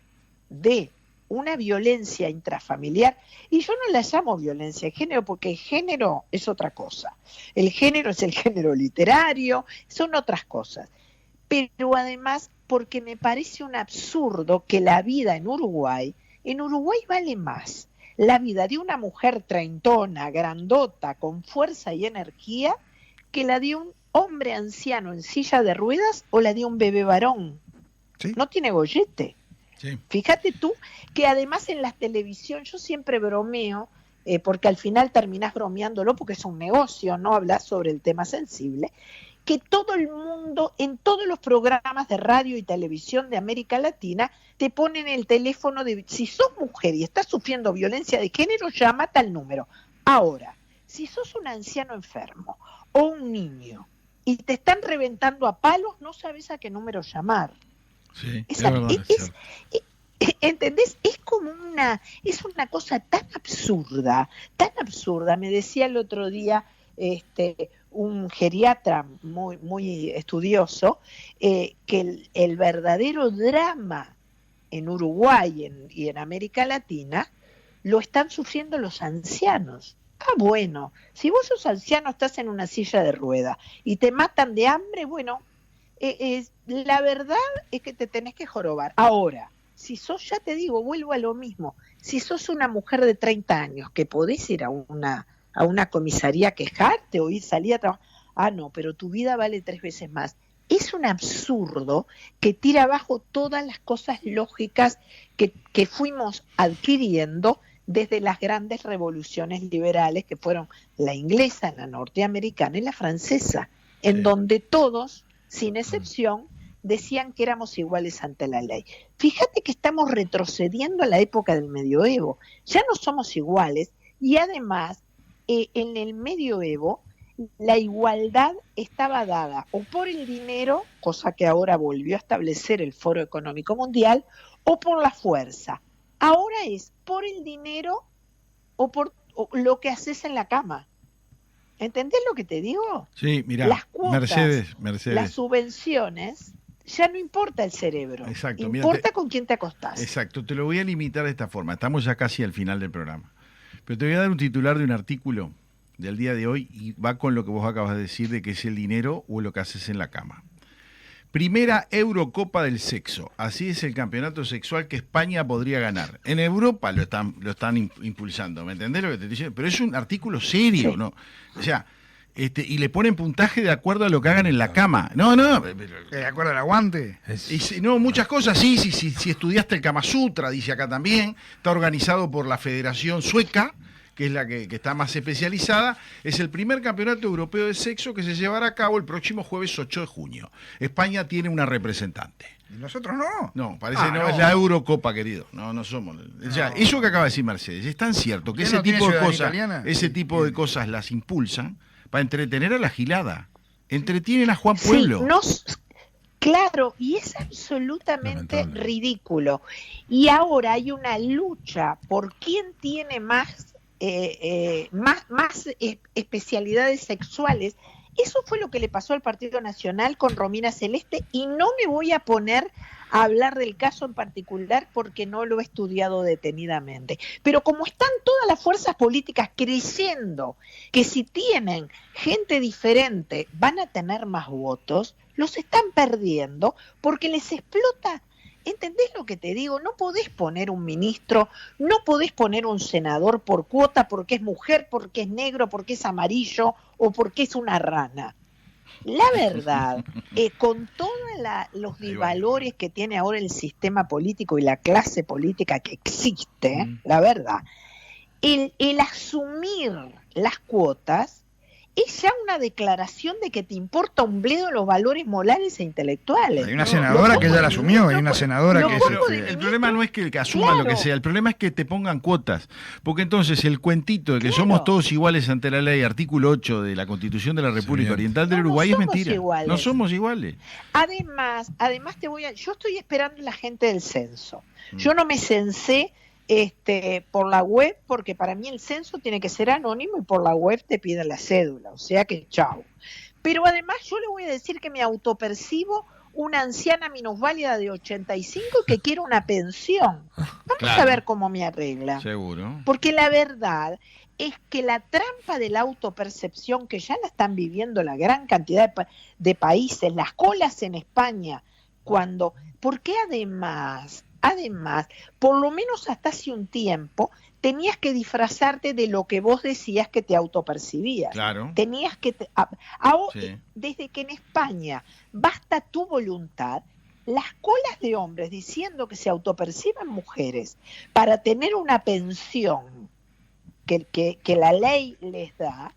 de una violencia intrafamiliar, y yo no la llamo violencia de género porque el género es otra cosa. El género es el género literario, son otras cosas. Pero además porque me parece un absurdo que la vida en Uruguay vale más la vida de una mujer treintona, grandota, con fuerza y energía, que la de un hombre anciano en silla de ruedas o la de un bebé varón. ¿Sí? No tiene gollete. Sí. Fíjate tú que además en la televisión yo siempre bromeo, porque al final terminás bromeándolo porque es un negocio, no hablas sobre el tema sensible, que todo el mundo, en todos los programas de radio y televisión de América Latina, te ponen el teléfono de, si sos mujer y estás sufriendo violencia de género, llama a tal número. Ahora, si sos un anciano enfermo o un niño y te están reventando a palos, no sabes a qué número llamar. Sí, ¿entendés? Es como es una cosa tan absurda. Me decía el otro día un geriatra muy, muy estudioso, que el verdadero drama en Uruguay y en América Latina lo están sufriendo los ancianos. Bueno, si vos sos anciano, estás en una silla de rueda y te matan de hambre, bueno, la verdad es que te tenés que jorobar. Ahora, si sos, ya te digo, vuelvo a lo mismo, si sos una mujer de 30 años que podés ir a una a una comisaría a quejarte o salir a trabajar. Ah, no, pero tu vida vale 3 veces más. Es un absurdo que tira abajo todas las cosas lógicas que fuimos adquiriendo desde las grandes revoluciones liberales que fueron la inglesa, la norteamericana y la francesa, en donde todos, sin excepción, decían que éramos iguales ante la ley. Fíjate que estamos retrocediendo a la época del medioevo, ya no somos iguales y además en el medioevo la igualdad estaba dada o por el dinero, cosa que ahora volvió a establecer el Foro Económico Mundial, o por la fuerza. Ahora es por el dinero o por lo que haces en la cama. ¿Entendés lo que te digo? Sí, mirá, las cuotas, Mercedes. las subvenciones, ya no importa el cerebro. Exacto, importa con quién te acostás. Exacto, te lo voy a limitar de esta forma. Estamos ya casi al final del programa. Pero te voy a dar un titular de un artículo del día de hoy y va con lo que vos acabas de decir de que es el dinero o lo que haces en la cama. Primera Eurocopa del sexo. Así es el campeonato sexual que España podría ganar. En Europa lo están impulsando, ¿me entendés lo que te estoy diciendo? Pero es un artículo serio, Sí. ¿no? O sea, y le ponen puntaje de acuerdo a lo que hagan en la cama. No. ¿De acuerdo al aguante? No, muchas cosas, sí, si estudiaste el Kama Sutra, dice acá también, está organizado por la Federación Sueca, que es la que está más especializada, es el primer campeonato europeo de sexo que se llevará a cabo el próximo jueves 8 de junio. España tiene una representante. ¿Y nosotros no? No, parece No. es la Eurocopa, querido. No somos. O sea, eso que acaba de decir Mercedes, es tan cierto que ¿Usted ese no tiene tipo de ciudadanía cosas, italiana? ese tipo de cosas las impulsan para entretener a la gilada. Entretienen a Juan Sí, Pueblo. claro, y es absolutamente Lamentable. ridículo. Y ahora hay una lucha por quién tiene más especialidades sexuales. Eso fue lo que le pasó al Partido Nacional con Romina Celeste y no me voy a poner a hablar del caso en particular porque no lo he estudiado detenidamente. Pero como están todas las fuerzas políticas creyendo que si tienen gente diferente van a tener más votos, los están perdiendo porque les explota. ¿Entendés lo que te digo? No podés poner un ministro, no podés poner un senador por cuota porque es mujer, porque es negro, porque es amarillo o porque es una rana. La verdad, con todos los disvalores que tiene ahora el sistema político y la clase política que existe, la verdad, el asumir las cuotas es ya una declaración de que te importa un bledo los valores morales e intelectuales. Hay una senadora que ya la asumió, hay una senadora lo que... pongo Pero de el problema no es que asuman Claro. lo que sea, el problema es que te pongan cuotas. Porque entonces el cuentito de que Claro. somos todos iguales ante la ley, artículo 8 de la Constitución de la República Señor. Oriental del No, no Uruguay es somos mentira. iguales. No somos iguales. Además yo estoy esperando la gente del censo. Yo no me censé por la web porque para mí el censo tiene que ser anónimo y por la web te piden la cédula, o sea que chau. Pero además yo le voy a decir que me autopercibo una anciana minusválida de 85 y que quiero una pensión. Vamos Claro. a ver cómo me arregla. Seguro. Porque la verdad es que la trampa de la autopercepción, que ya la están viviendo la gran cantidad de países, las colas en España, porque además, por lo menos hasta hace un tiempo, tenías que disfrazarte de lo que vos decías que te autopercibías. Claro. Tenías que... Ahora, Sí. desde que en España basta tu voluntad, las colas de hombres diciendo que se autoperciben mujeres para tener una pensión que la ley les da,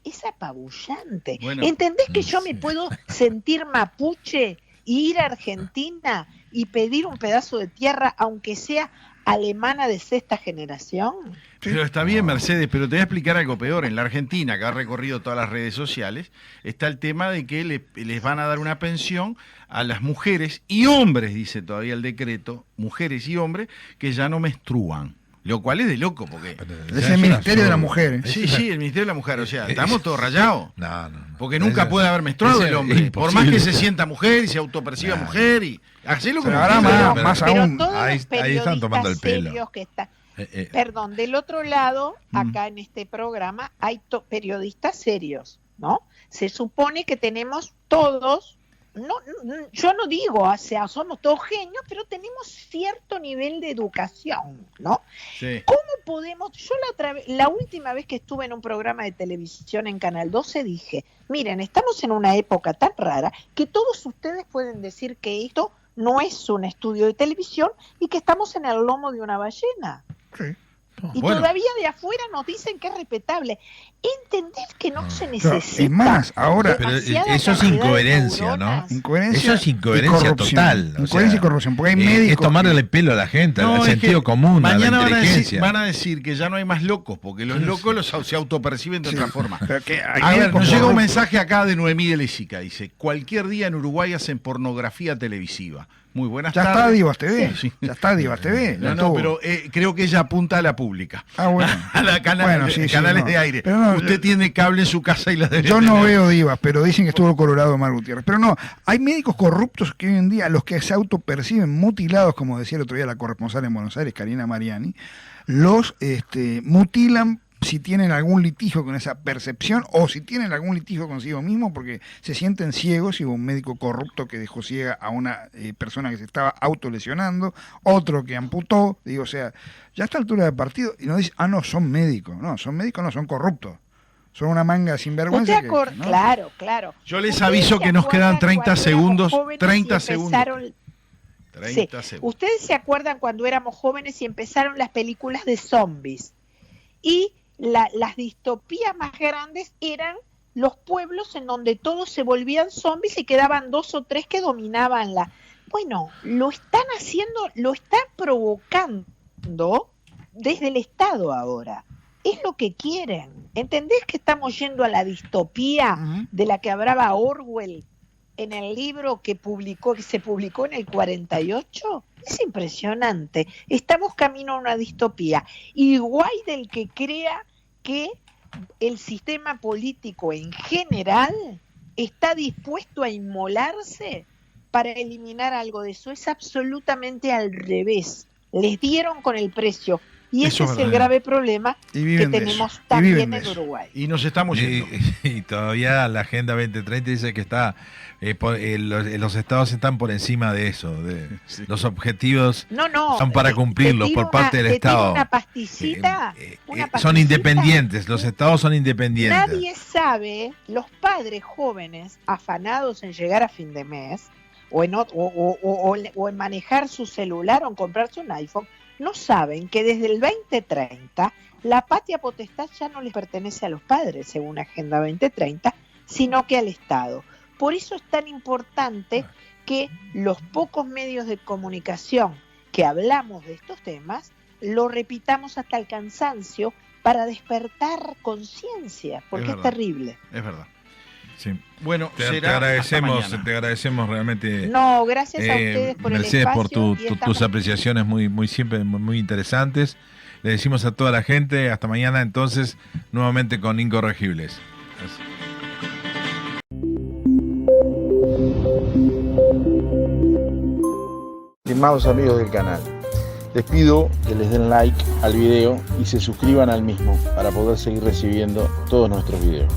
es apabullante. Bueno, ¿Entendés que yo me puedo sentir mapuche y ir a Argentina y pedir un pedazo de tierra, aunque sea alemana de sexta generación? Pero está bien, Mercedes, pero te voy a explicar algo peor. En la Argentina, que ha recorrido todas las redes sociales, está el tema de que les van a dar una pensión a las mujeres y hombres, dice todavía el decreto, mujeres y hombres que ya no menstruan. Lo cual es de loco, porque... Es el Ministerio de la Mujer. Sí, el Ministerio de la Mujer, o sea, estamos todos rayados. No. Porque nunca puede haber menstruado el hombre. Por más que se sienta mujer y se autoperciba Nah. mujer y... Hacelo como Pero ahora quiera. más Pero aún. todos Ahí los están tomando el periodistas pelo. serios que están... Perdón, del otro lado, acá en este programa, hay periodistas serios, ¿no? Se supone que tenemos todos, yo no digo, o sea, somos todos genios, pero tenemos cierto nivel de educación, ¿no? Sí. ¿Cómo podemos, yo la última vez que estuve en un programa de televisión en Canal 12 dije, miren, estamos en una época tan rara que todos ustedes pueden decir que esto no es un estudio de televisión y que estamos en el lomo de una ballena. Sí. Y Bueno. todavía de afuera nos dicen que es respetable. Entender que no se No, necesita. es más, ahora Pero demasiada eso es cantidad de incoherencia, ¿no? neuronas. incoherencia Eso es incoherencia y corrupción. total. o Incoherencia sea, y corrupción, porque hay es médicos tomarle que- el pelo a la gente, No, al es sentido que común, a la mañana inteligencia. van a decir que ya no hay más locos, porque los locos se autoperciben de Sí. otra forma. Pero que hay A ver, médicos nos llega un corruptos. mensaje acá de Noemí de Lésica, dice, cualquier día en Uruguay hacen pornografía televisiva. Muy buenas Ya tardes. está Divas TV, Sí. ya está Divas TV. No, ya no, estuvo. pero creo que ella apunta a la pública. Ah, bueno. A la Bueno, sí, sí, canales no. de aire. Pero no, Usted tiene cable en su casa y la debe Yo no tener. veo Divas, pero dicen que estuvo el Colorado Mar Gutiérrez. Pero no, hay médicos corruptos que hoy en día, los que se autoperciben mutilados, como decía el otro día la corresponsal en Buenos Aires, Karina Mariani, los mutilan si tienen algún litigio con esa percepción o si tienen algún litigio consigo mismo porque se sienten ciegos y hubo un médico corrupto que dejó ciega a una persona que se estaba autolesionando, otro que amputó, digo, o sea, ya a esta altura del partido y no dice, no, son médicos, no, son corruptos. Son una manga sinvergüenza. ¿Usted ¿no? Claro. Yo les ¿Ustedes aviso se que nos quedan acuerdan 30 cuando segundos. éramos jóvenes 30 y segundos. empezaron- 30 Sí. segundos. ¿Ustedes se acuerdan cuando éramos jóvenes y empezaron las películas de zombies? Y las distopías más grandes eran los pueblos en donde todos se volvían zombies y quedaban 2 o 3 que dominaban la... Bueno, lo están haciendo, lo están provocando desde el Estado ahora. Es lo que quieren. ¿Entendés que estamos yendo a la distopía Ujú. de la que hablaba Orwell en el libro que se publicó en el 48? Es impresionante. Estamos camino a una distopía. Y guay del que crea que el sistema político en general está dispuesto a inmolarse para eliminar algo de eso. Es absolutamente al revés. Les dieron con el precio. Y Eso ese es es el verdad. grave problema Y que viven de tenemos eso. Y también viven de en eso. Uruguay. Y nos estamos yendo. Y todavía la Agenda 2030 dice que está los estados están por encima de eso, de Sí. los objetivos No, son para te cumplirlos tiro por parte del te tiro Estado. Una pastillita, una Son pastillita. independientes, los estados son independientes. Nadie sabe, los padres jóvenes afanados en llegar a fin de mes o en manejar su celular o en comprarse un iPhone, no saben que desde el 2030 la patria potestad ya no les pertenece a los padres, según Agenda 2030, sino que al Estado. Por eso es tan importante que los pocos medios de comunicación que hablamos de estos temas lo repitamos hasta el cansancio para despertar conciencia, porque es verdad. terrible. Es verdad. Sí. Bueno, Te será agradecemos, hasta mañana. te agradecemos realmente. No, gracias a ustedes por Mercedes, el espacio. por y estamos- tus apreciaciones muy siempre muy interesantes. Le decimos a toda la gente, hasta mañana entonces, nuevamente con Incorregibles. Estimados amigos del canal, les pido que les den like al video y se suscriban al mismo para poder seguir recibiendo todos nuestros videos.